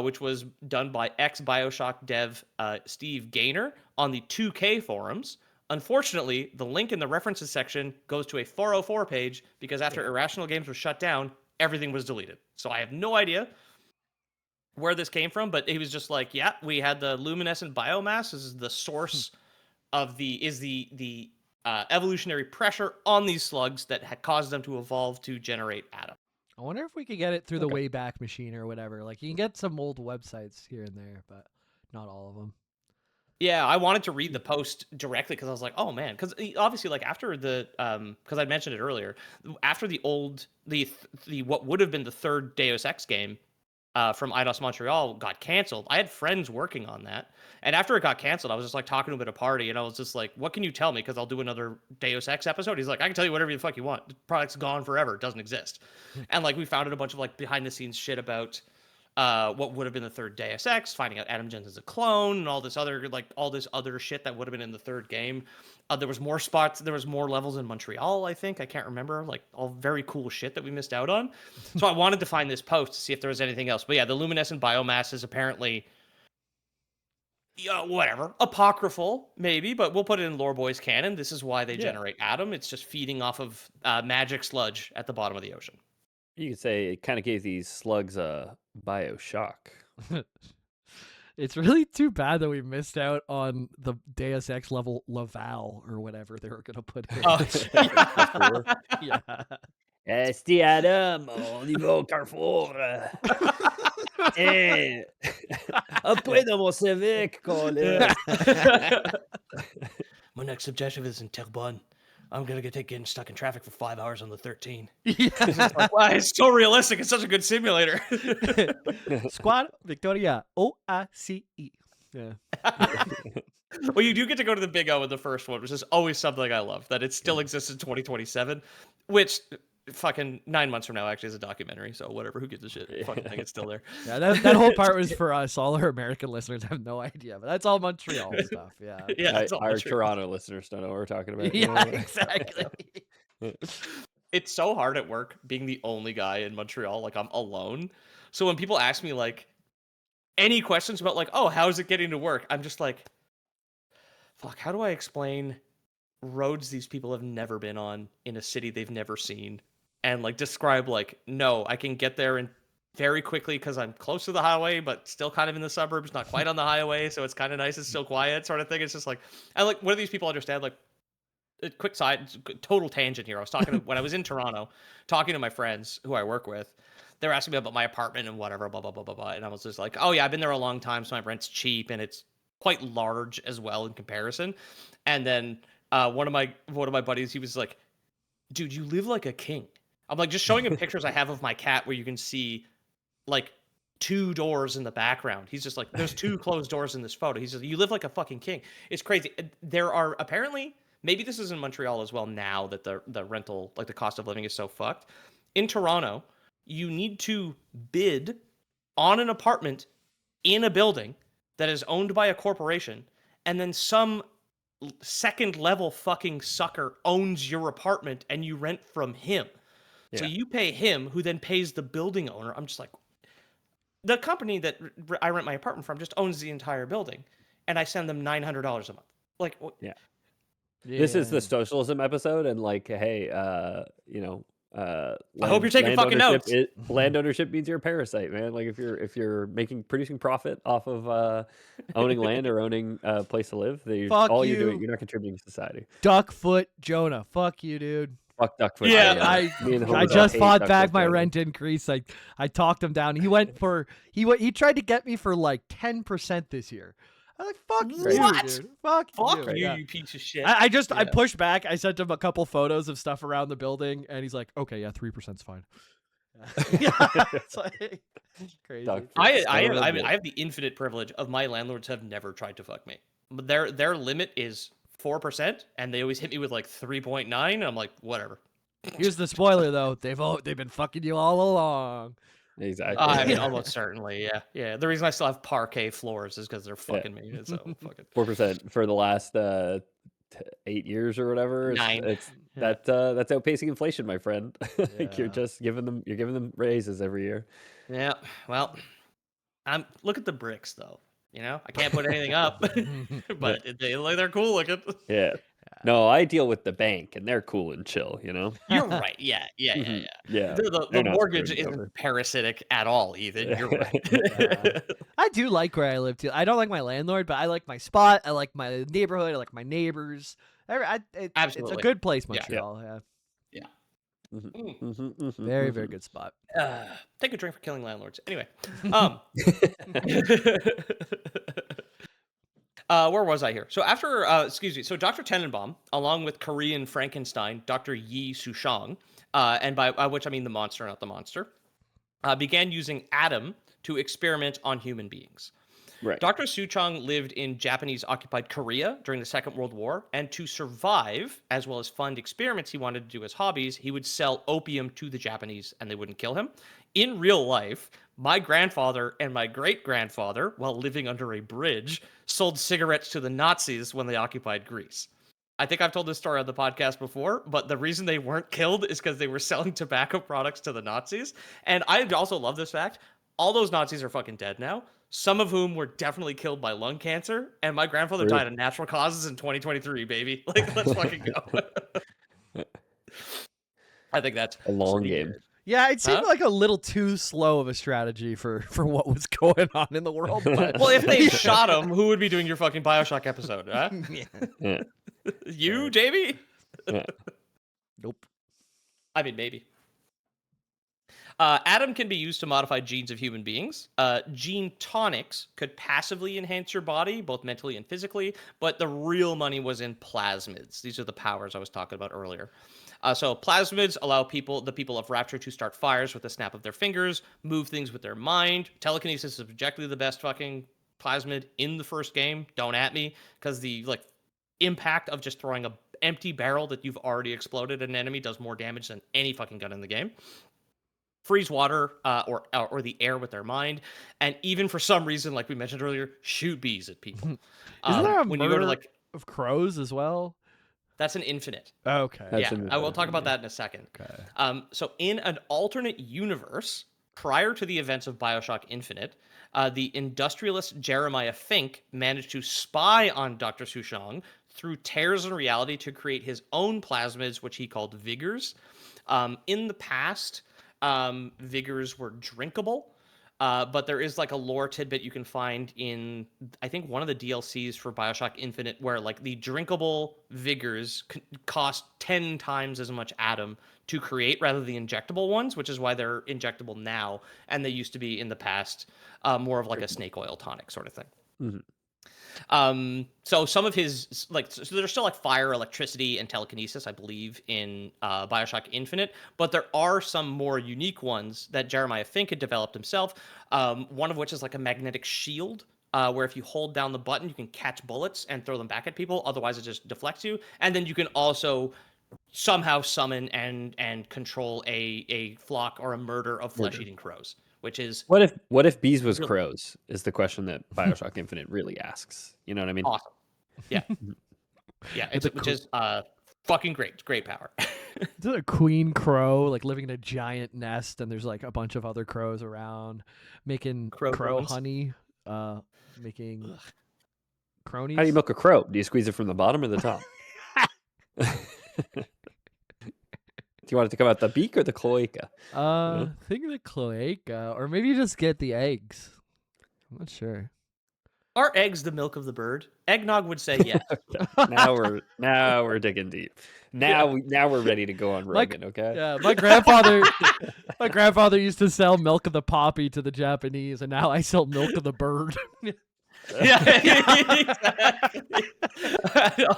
which was done by ex-Bioshock dev Steve Gaynor on the 2K forums. Unfortunately, the link in the references section goes to a 404 page because after Irrational Games was shut down, everything was deleted. So I have no idea where this came from, but he was just like, yeah, we had the luminescent biomass as the source of the evolutionary pressure on these slugs that had caused them to evolve to generate Adam. I wonder if we could get it through the Okay. Wayback Machine or whatever. Like you can get some old websites here and there, but not all of them. Yeah, I wanted to read the post directly because I was like, oh man, because obviously, like after the because I mentioned it earlier, after the what would have been the third Deus Ex game from Eidos Montreal got canceled, I had friends working on that, and after it got canceled, I was just like talking to him at a party, and I was just like, what can you tell me? Because I'll do another Deus Ex episode. He's like, I can tell you whatever the fuck you want. The product's gone forever. It doesn't exist. And like we found out a bunch of like behind the scenes shit about what would have been the third Deus Ex, finding out Adam Jensen's a clone, and all this other shit that would have been in the third game. There was more spots, there was more levels in Montreal, I think. I can't remember, like all very cool shit that we missed out on. So I wanted to find this post to see if there was anything else. But yeah, the luminescent biomass is apparently whatever, apocryphal maybe, but we'll put it in Lore Boys canon. This is why they generate Adam. It's just feeding off of magic sludge at the bottom of the ocean. You could say it kind of gave these slugs a Bioshock. It's really too bad that we missed out on the Deus Ex level Laval or whatever they were gonna put in. Oh, Yeah. Esti Adam au niveau Carrefour. Après dans mon civic, Colin. My next objective is in Terrebonne. I'm gonna get getting stuck in traffic for 5 hours on the 13. Yeah. It's just like, wow, it's so realistic. It's such a good simulator. Squad Victoria OACE. Yeah. Well, you do get to go to the Big O in the first one, which is always something I love. That it still exists in 2027, which fucking 9 months from now actually is a documentary. So whatever, who gives a shit? Fucking thing, it's still there. Yeah, that whole part was for us. All our American listeners have no idea, but that's all Montreal stuff. Yeah. Yeah, it's all Our true. Toronto listeners don't know what we're talking about. Yeah, exactly. It's so hard at work being the only guy in Montreal. Like I'm alone. So when people ask me like any questions about like, oh, how's it getting to work? I'm just like, fuck, how do I explain roads these people have never been on in a city they've never seen? And like describe like, no, I can get there and very quickly because I'm close to the highway, but still kind of in the suburbs, not quite on the highway. So it's kind of nice. It's still quiet sort of thing. It's just like, I like, what do these people understand? Like, a quick side, total tangent here. I was talking to, when I was in Toronto, talking to my friends who I work with. They were asking me about my apartment and whatever, blah, blah, blah, blah, blah. And I was just like, oh yeah, I've been there a long time, so my rent's cheap and it's quite large as well in comparison. And then one of my buddies, he was like, dude, you live like a king. I'm like, just showing him pictures I have of my cat where you can see like 2 doors in the background. He's just like, there's 2 closed doors in this photo. He says, you live like a fucking king. It's crazy. There are apparently, maybe this is in Montreal as well now that the rental, like the cost of living is so fucked. In Toronto, you need to bid on an apartment in a building that is owned by a corporation, and then some second level fucking sucker owns your apartment and you rent from him. So Yeah. you pay him, who then pays the building owner. I'm just like, the company that I rent my apartment from just owns the entire building, and I send them $900 a month. Like, Yeah. This is the socialism episode, and like, hey, I hope you're taking fucking notes. Land ownership means you're a parasite, man. Like if you're producing profit off of owning land or owning a place to live, Fuck all you. you're doing, you're not contributing to society. Duckfoot Jonah. Fuck you, dude. Fuck Duckfoot. Yeah. Me and I Homer just hate fought Duckfoot back my Jonah. rent increase. I talked him down. He tried to get me for like 10% this year. I'm like, fuck you, What? dude. Fuck fuck you. you, Yeah. you piece of shit. I just I Yeah. pushed back. I sent him a couple photos of stuff around the building, and he's like, "Okay, yeah, 3%'s fine." Yeah, it's like crazy. Duckfoot. I have the infinite privilege of my landlords have never tried to fuck me. But their limit is 4%, and they always hit me with like 3.9. I'm like, whatever. Here's the spoiler though. They've been fucking you all along. Exactly. I mean, yeah. almost certainly, yeah, yeah. The reason I still have parquet floors is because they're Yeah. fucking me. So fucking 4% for the last 8 years or whatever. 9. It's Yeah. that's outpacing inflation, my friend. Like you're Yeah. just you're giving them raises every year. Yeah. Well, look at the bricks though. You know, I can't put anything up, but they're cool looking. Yeah. No, I deal with the bank, and they're cool and chill. You know. You're right. Yeah, yeah, yeah, Mhm. yeah. Yeah, The they're not mortgage screwing me isn't over. parasitic at all, Ethan. You're right. Yeah. I do like where I live too. I don't like my landlord, but I like my spot. I like my neighborhood. I like my neighbors. It's a Absolutely. good place, Yeah. Montreal. Yeah. Mhm, Mm. mhm, mhm, Very, very mhm. good spot. Take a drink for killing landlords. Anyway, where was I here? So after, excuse me, so Dr. Tenenbaum, along with Korean Frankenstein, Dr. Yi Sushang, and by which I mean the monster, not the monster, began using Adam to experiment on human beings. Right. Dr. Suchong lived in Japanese-occupied Korea during the Second World War, and to survive, as well as fund experiments he wanted to do as hobbies, he would sell opium to the Japanese, and they wouldn't kill him. In real life, my grandfather and my great-grandfather, while living under a bridge, sold cigarettes to the Nazis when they occupied Greece. I think I've told this story on the podcast before, but the reason they weren't killed is because they were selling tobacco products to the Nazis. And I also love this fact. All those Nazis are fucking dead now, some of whom were definitely killed by lung cancer. And my grandfather True. died of natural causes in 2023, baby. Like, let's fucking go. I think that's A long pretty game. good. Yeah, it seemed Huh? like a little too slow of a strategy for what was going on in the world. But Well, if they shot him, who would be doing your fucking Bioshock episode? Huh? yeah. Yeah. You, Jamie? Yeah. Nope. I mean, maybe. Adam can be used to modify genes of human beings. Gene tonics could passively enhance your body, both mentally and physically, but the real money was in plasmids. These are the powers I was talking about earlier. So plasmids allow the people of Rapture to start fires with the snap of their fingers, move things with their mind. Telekinesis is objectively the best fucking plasmid in the first game. Don't at me, because the impact of just throwing a empty barrel that you've already exploded at an enemy does more damage than any fucking gun in the game. Freeze water or the air with their mind, and even for some reason, like we mentioned earlier, shoot bees at people. Isn't there a When you go to murder of crows as well? that's an infinite. Okay. That's Yeah, an I will infinite, talk about yeah. that in a second. Okay. So in an alternate universe, prior to the events of Bioshock Infinite, the industrialist Jeremiah Fink managed to spy on Dr. Sushang through tears in reality to create his own plasmids, which he called Vigors. In the past, Vigors were drinkable. But there is like a lore tidbit you can find in, I think, one of the DLCs for Bioshock Infinite, where like the drinkable Vigors cost 10 times as much Adam to create rather than the injectable ones, which is why they're injectable now, and they used to be in the past more of like a snake oil tonic sort of thing. Mhm. So some of his so there's still like fire, electricity, and telekinesis, I believe, in Bioshock Infinite, but there are some more unique ones that Jeremiah Fink had developed himself. One of which is like a magnetic shield, where if you hold down the button, you can catch bullets and throw them back at people. Otherwise, it just deflects you. And then you can also somehow summon and control a flock or a murder of flesh-eating crows, which is What if bees was really crows? Is the question that Bioshock Infinite really asks. You know what I mean? awesome. Yeah. Yeah, which is fucking great. It's great power. Is it a queen crow like living in a giant nest, and there's like a bunch of other crows around making Crow crow drones. honey, making cronies? How do you milk a crow? Do you squeeze it from the bottom or the top? Do you want it to come out the beak or the cloaca? I think the cloaca, or maybe you just get the eggs. I'm not sure. Are eggs the milk of the bird? Eggnog would say yes. Now we're digging deep. Now we're ready to go on Rogan. Okay. Yeah, my grandfather used to sell milk of the poppy to the Japanese, and now I sell milk of the bird. Yeah, exactly.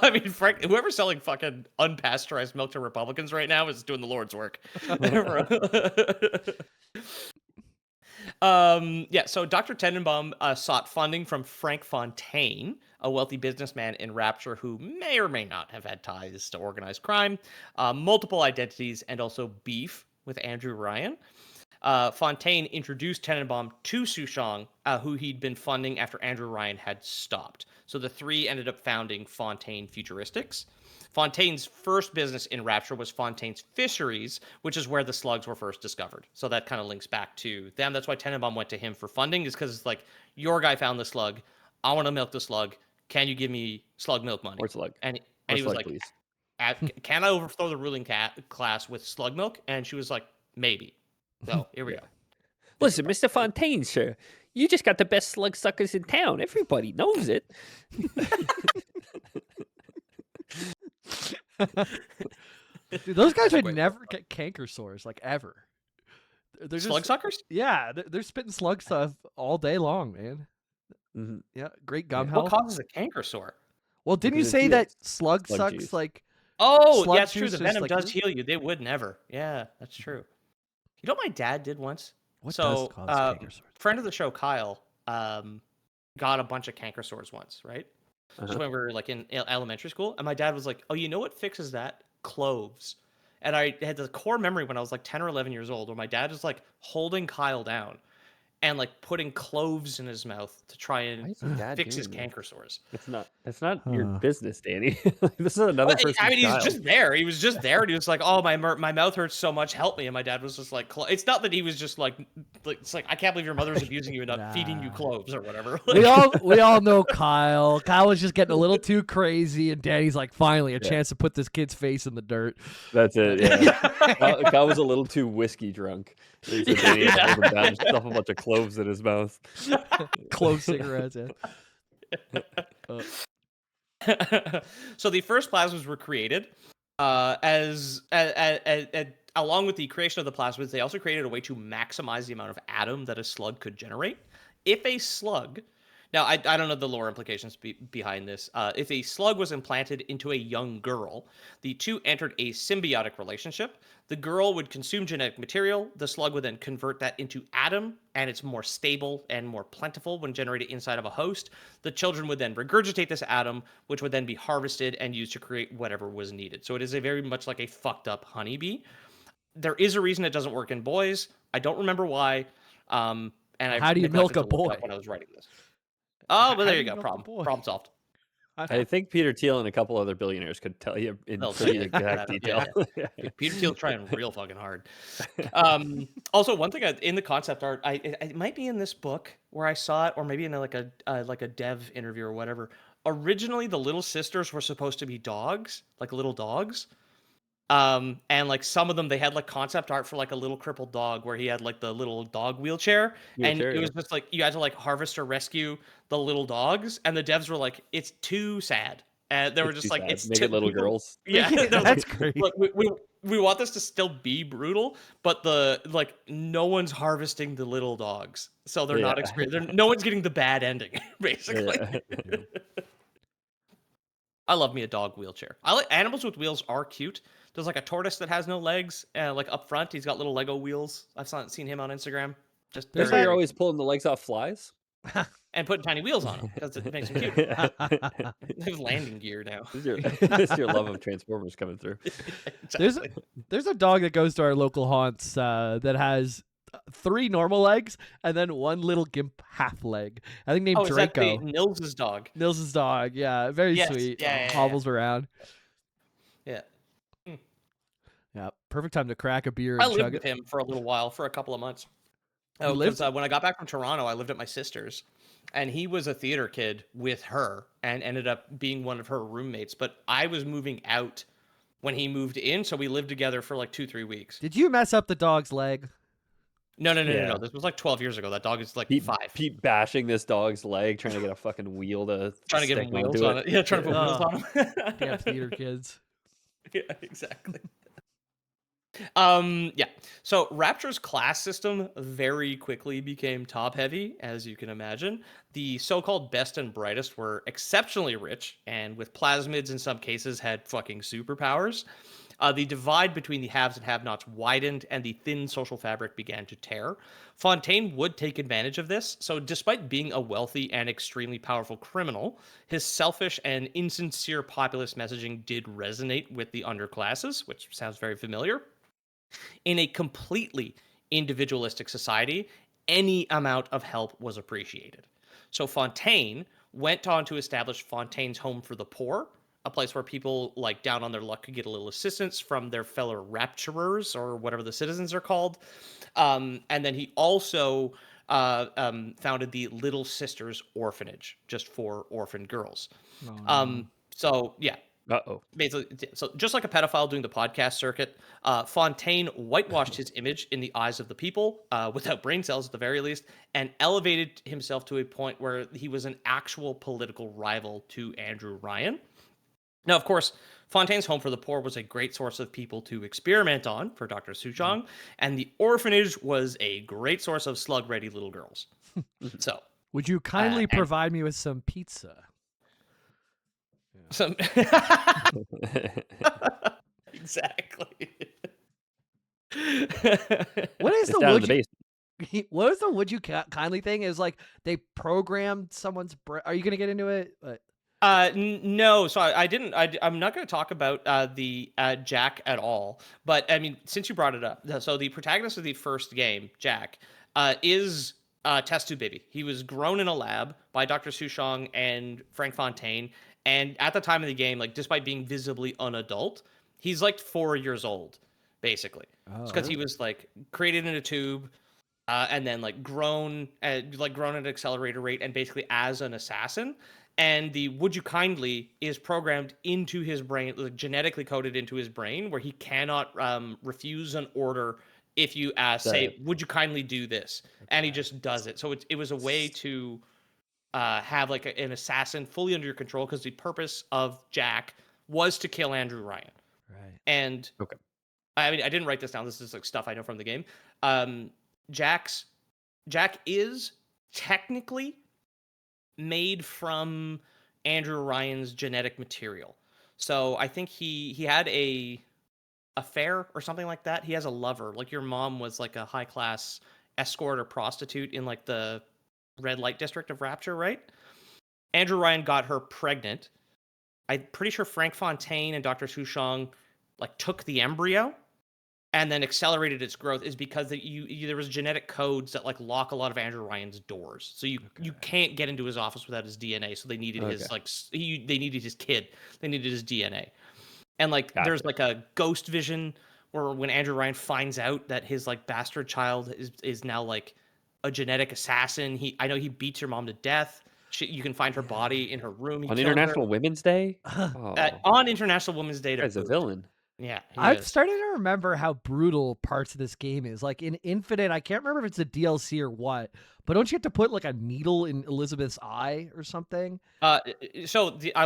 I mean, Frank, whoever's selling fucking unpasteurized milk to Republicans right now is doing the Lord's work. Yeah, so Dr. Tenenbaum sought funding from Frank Fontaine, a wealthy businessman in Rapture who may or may not have had ties to organized crime, multiple identities, and also beef with Andrew Ryan. Fontaine introduced Tenenbaum to Sushong, who he'd been funding after Andrew Ryan had stopped. So the three ended up founding Fontaine Futuristics. Fontaine's first business in Rapture was Fontaine's Fisheries, which is where the slugs were first discovered. So that kind of links back to them. That's why Tenenbaum went to him for funding, is because it's like, your guy found the slug. I want to milk the slug. Can you give me slug milk money? Or slug. And Or he was slug, like, please. can I overthrow the ruling class with slug milk? And she was like, maybe. So here we Yeah. go. Listen, Mr. Fontaine, sir, you just got the best slug suckers in town. Everybody knows it. Dude, those guys would Wait. never get canker sores, like ever. They're Slug just, suckers? yeah, they're spitting slug stuff all day long, man. Mhm. Yeah, great gum What health. causes a canker sore? Well, didn't you Because it say that heals. slug Slug sucks juice. like Oh, slug yeah, it's true. juice The is venom like does this? heal you. They would never. Yeah, that's true. You know what my dad did once? What So, does cause canker sores? friend of the show, Kyle, got a bunch of canker sores once, right? Uh-huh. Just when we were like in elementary school, and my dad was like, "Oh, you know what fixes that? Cloves." And I had the core memory when I was like 10 or 11 years old, where my dad was like holding Kyle down and like putting cloves in his mouth to try Why and is your dad fix his doing that? canker sores. It's not your Huh. business, Danny. This is another Well, person's I mean, he's child. just there. He was just there, and he was like, "Oh, my mouth hurts so much. Help me!" And my dad was just like, "It's not that he was just like it's like I can't believe your mother's abusing you and not feeding you Nah. cloves or whatever." We all know Kyle. Kyle was just getting a little too crazy, and Danny's like, finally, a Yeah. chance to put this kid's face in the dirt. That's it. Yeah. Kyle was a little too whiskey drunk. So Danny had to hold him down and stuff a bunch of cloves in his mouth. Clove cigarettes. Yeah. So the first plasmids were created as along with the creation of the plasmids, they also created a way to maximize the amount of atom that a slug could generate. If a slug, now I don't know the lore implications behind this. If a slug was implanted into a young girl, the two entered a symbiotic relationship. The girl would consume genetic material. The slug would then convert that into atom, and it's more stable and more plentiful when generated inside of a host. The children would then regurgitate this atom, which would then be harvested and used to create whatever was needed. So it is a very much like a fucked up honeybee. There is a reason it doesn't work in boys. I don't remember why. And I How do you milk neglected a to look it boy? up when I was writing this. How Oh, but do there you you go. milk a Problem. boy? Problem solved. I think Peter Thiel and a couple other billionaires could tell you in They'll pretty tell you. exact detail. Peter Thiel's trying real fucking hard. Also, one thing in the concept art, it might be in this book where I saw it, or maybe in like a dev interview or whatever. Originally, the little sisters were supposed to be dogs, like little dogs. And like some of them, they had like concept art for like a little crippled dog where he had like the little dog wheelchair, and Wheelchair, it was yeah. just like you had to like harvest or rescue the little dogs, and the devs were like, "It's too sad," and they were It's just too like, sad. "It's Make too it little girls. Yeah, they were That's like, great. "Look, we want this to still be brutal, but the like no one's harvesting the little dogs, so they're not Yeah. experiencing. No one's getting the bad ending, basically." Yeah. I love me a dog wheelchair. I like animals with wheels are cute. There's like a tortoise that has no legs, like up front. He's got little Lego wheels. I've seen him on Instagram. Just That's very, why you're very always cute. pulling the legs off flies. And putting tiny wheels on them because it makes them cute. They have landing gear now. This is your love of Transformers coming through. Exactly. There's a dog that goes to our local haunts that has 3 normal legs and then 1 little gimp half leg. I think named Oh, is that Draco. Nils's dog? Nils's dog. Yeah, very Yes, sweet. yeah. Hobbles around. Yeah. Yeah, perfect time to crack a beer I and lived chug with it. him for a little while, for a couple of months. You Oh, lived? because when I got back from Toronto, I lived at my sister's, and he was a theater kid with her and ended up being one of her roommates. But I was moving out when he moved in, so we lived together for like 2-3 weeks. Did you mess up the dog's leg? No. Yeah. This was like 12 years ago. That dog is like Pete, 5. Pete bashing this dog's leg, trying to get a fucking wheel to Trying to give stick him wheels onto on it. Yeah, trying to put wheels Oh. on him. Damn theater kids. Yeah, exactly. Yeah. So Rapture's class system very quickly became top heavy, as you can imagine. The so-called best and brightest were exceptionally rich, and with plasmids in some cases had fucking superpowers. The divide between the haves and have-nots widened, and the thin social fabric began to tear. Fontaine would take advantage of this, so despite being a wealthy and extremely powerful criminal, his selfish and insincere populist messaging did resonate with the underclasses, which sounds very familiar. In a completely individualistic society, any amount of help was appreciated. So Fontaine went on to establish Fontaine's Home for the Poor, a place where people like down on their luck could get a little assistance from their fellow rapturers or whatever the citizens are called. And then he also founded the Little Sisters Orphanage, just for orphan girls. Oh, no. So yeah, Uh-oh. basically, so just like a pedophile doing the podcast circuit, Fontaine whitewashed his image in the eyes of the people, without brain cells at the very least, and elevated himself to a point where he was an actual political rival to Andrew Ryan. Now, of course, Fontaine's Home for the Poor was a great source of people to experiment on for Dr. Souchong, and the orphanage was a great source of slug-ready little girls. So, Would you kindly and- provide me with some pizza? some exactly. What is It's the down in would the you? basement. What is the would you kindly thing? Is like they programmed someone's brain. Are you gonna get into it? No, so I didn't. I'm not going to talk about the Jack at all. But I mean, since you brought it up, so the protagonist of the first game, Jack, is test tube baby. He was grown in a lab by Dr. Souchong and Frank Fontaine, and at the time of the game, like despite being visibly unadult, he's like 4 years old, basically. Oh, Because he was like created in a tube. And then grown at an accelerator rate, and basically as an assassin. And the "Would you kindly" is programmed into his brain, like genetically coded into his brain, where he cannot refuse an order if you say, "Would you kindly do this?" And he just does it. So it was a way to have like an assassin fully under your control, because the purpose of Jack was to kill Andrew Ryan. right. And Okay. I mean, I didn't write this down. This is like stuff I know from the game. Jack is technically made from Andrew Ryan's genetic material. So I think he had a affair or something like that. He has a lover. Like your mom was like a high class escort or prostitute in like the red light district of Rapture, right? Andrew Ryan got her pregnant. I'm pretty sure Frank Fontaine and Dr. Souchong like took the embryo and then accelerated its growth, is because there was genetic codes that like lock a lot of Andrew Ryan's doors, so you can't get into his office without his DNA. So they needed his they needed his kid, they needed his DNA, and like there's like a ghost vision where when Andrew Ryan finds out that his like bastard child is now like a genetic assassin. I know he beats your mom to death. You can find her body in her room. He On killed her. International Women's Day? Oh, On International Women's Day. guy's a villain. Yeah, I'm starting to remember how brutal parts of this game is. Like in Infinite, I can't remember if it's a DLC or what, but don't you have to put like a needle in Elizabeth's eye or something? I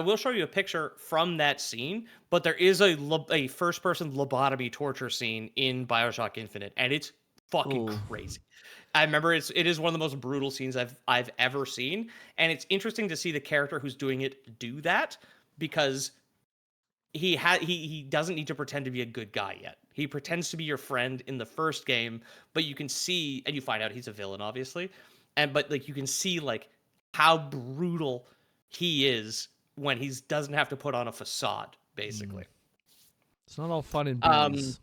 will show you a picture from that scene, but there is a first-person lobotomy torture scene in Bioshock Infinite, and it's fucking crazy. I remember it is one of the most brutal scenes I've ever seen, and it's interesting to see the character who's doing it do that, because he doesn't need to pretend to be a good guy yet. He pretends to be your friend in the first game, but you can see, and you find out he's a villain, obviously, but like you can see like how brutal he is when he doesn't have to put on a facade, basically. It's not all fun and bees.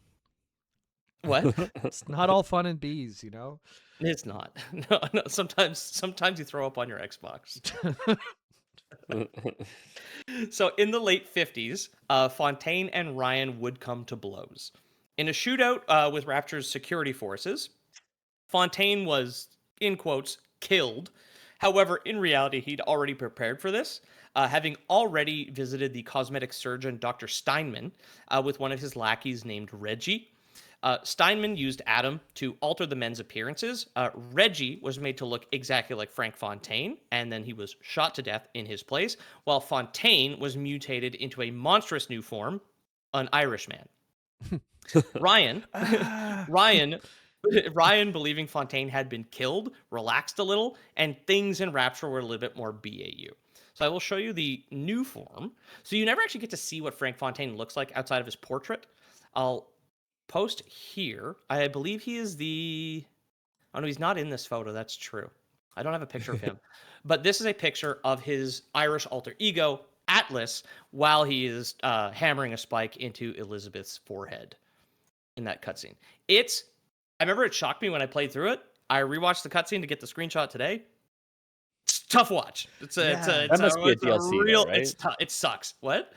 What? It's not all fun and bees, you know? It's not. No. Sometimes you throw up on your Xbox. So in the late 50s, Fontaine and Ryan would come to blows. In a shootout with Rapture's security forces, Fontaine was, in quotes, killed. However, in reality, he'd already prepared for this, having already visited the cosmetic surgeon Dr. Steinman with one of his lackeys named Reggie. Steinman used Adam to alter the men's appearances. Reggie was made to look exactly like Frank Fontaine, and then he was shot to death in his place, while Fontaine was mutated into a monstrous new form, an Irishman. Ryan, believing Fontaine had been killed, relaxed a little, and things in Rapture were a little bit more BAU. So I will show you the new form. So you never actually get to see what Frank Fontaine looks like outside of his portrait. I'll post here. I believe he is the. Oh no, he's not in this photo. That's true. I don't have a picture of him, but this is a picture of his Irish alter ego Atlas while he is hammering a spike into Elizabeth's forehead in that cutscene. I remember it shocked me when I played through it. I rewatched the cutscene to get the screenshot today. It's a tough watch. That must be a DLC though, right? It sucks. What?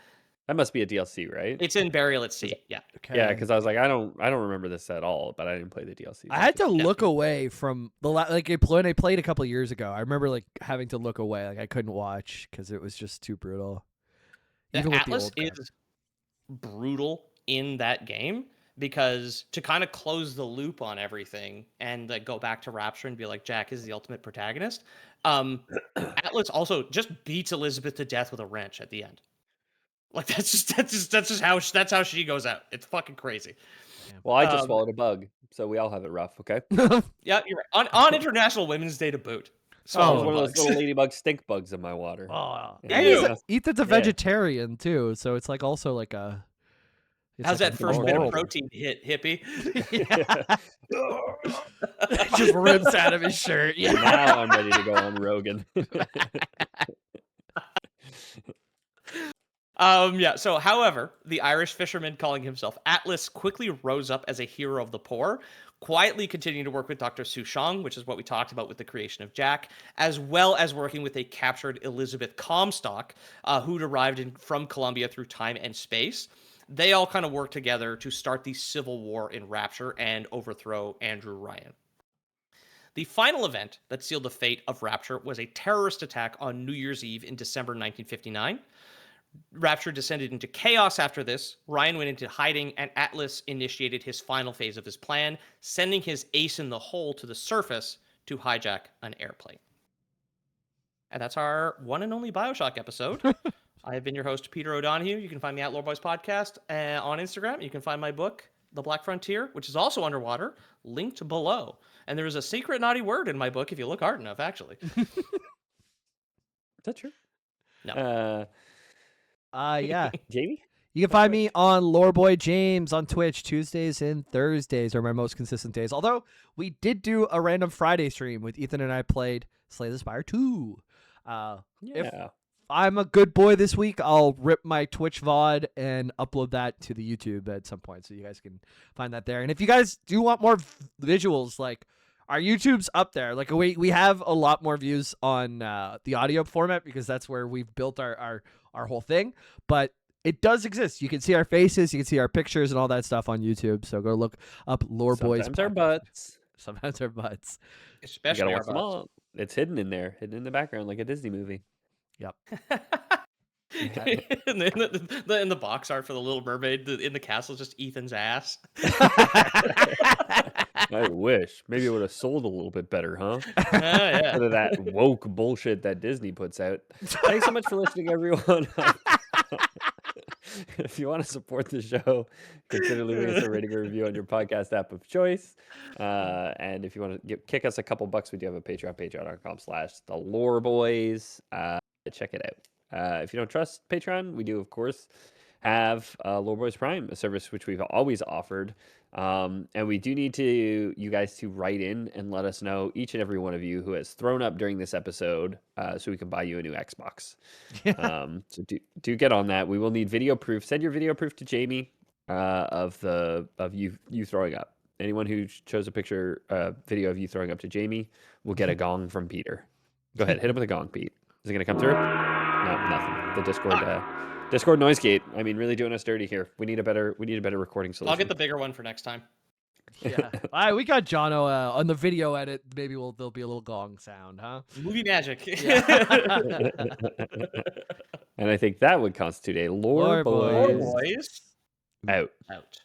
That must be a DLC, right? It's in Burial at Sea. Yeah. Okay. Yeah, because I was like, I don't remember this at all, but I didn't play the DLC. I had to Yeah. look away from the when I played a couple years ago. I remember like having to look away, like I couldn't watch because it was just too brutal. Even with the Atlas old crap. is brutal in that game because to kind of close the loop on everything and like go back to Rapture and be like Jack is the ultimate protagonist. Atlas also just beats Elizabeth to death with a wrench at the end. Like that's just how she goes out. It's fucking crazy. Well, I just swallowed a bug, so we all have it rough, okay? Yeah, you're right. On International Women's Day to boot. There's Swallow one of those bugs. little ladybug stink bugs in my water. Oh, And and Ew. Ethan's a vegetarian too, so it's like also like a. It's How's like that a first bit of moral- protein hit, hippie? Just rips out of his shirt. Yeah. Now I'm ready to go on Rogan. Yeah. So, however, the Irish fisherman calling himself Atlas quickly rose up as a hero of the poor, quietly continuing to work with Dr. Souchong, which is what we talked about with the creation of Jack, as well as working with a captured Elizabeth Comstock, who'd arrived from Colombia through time and space. They all kind of work together to start the civil war in Rapture and overthrow Andrew Ryan. The final event that sealed the fate of Rapture was a terrorist attack on New Year's Eve in December 1959. Rapture descended into chaos after this. Ryan went into hiding, and Atlas initiated his final phase of his plan, sending his ace in the hole to the surface to hijack an airplane. And that's our one and only Bioshock episode. I have been your host, Peter O'Donohue. You can find me at Lore Boys Podcast on Instagram. You can find my book, The Black Frontier, which is also underwater, linked below. And there is a secret naughty word in my book if you look hard enough, actually. Is that true? No. Yeah. Jamie? You can find me on Loreboy James on Twitch. Tuesdays and Thursdays are my most consistent days. Although we did do a random Friday stream with Ethan and I played Slay the Spire 2. Yeah. I'm a good boy this week, I'll rip my Twitch VOD and upload that to the YouTube at some point, so you guys can find that there. And if you guys do want more visuals, like our YouTube's up there. Like we have a lot more views on the audio format because that's where we've built our whole thing. But it does exist. You can see our faces, you can see our pictures and all that stuff on YouTube. So go look up Lore Boys. Sometimes our Podcast. butts. Sometimes our butts. You Especially gotta our watch them butts. all. It's hidden in there, hidden in the background like a Disney movie. Yep. And then in the box art for the Little Mermaid in the castle is just Ethan's ass. I wish. Maybe it would have sold a little bit better, huh? Yeah. Instead of that woke bullshit that Disney puts out. Thanks so much for listening, everyone. If you want to support the show, consider leaving us a rating or review on your podcast app of choice. And if you want to kick us a couple bucks, we do have a Patreon, patreon.com/theloreboys. Check it out. If you don't trust Patreon, we do, of course, have Lore Boys Prime, a service which we've always offered. And we do need you guys to write in and let us know, each and every one of you who has thrown up during this episode, so we can buy you a new Xbox. So do get on that. We will need video proof. Send your video proof to Jamie of you throwing up. Anyone who shows a video of you throwing up to Jamie will get a gong from Peter. Go ahead, hit him with a gong, Pete. Is it gonna come through? No, nothing. The Discord noise gate. I mean, really doing us dirty here. We need a better recording solution. I'll get the bigger one for next time. Yeah. All right, we got Jonno on the video edit. Maybe there'll be a little gong sound, huh? Movie magic. And I think that would constitute a Lore Lore Boys Boys. Boys out. out.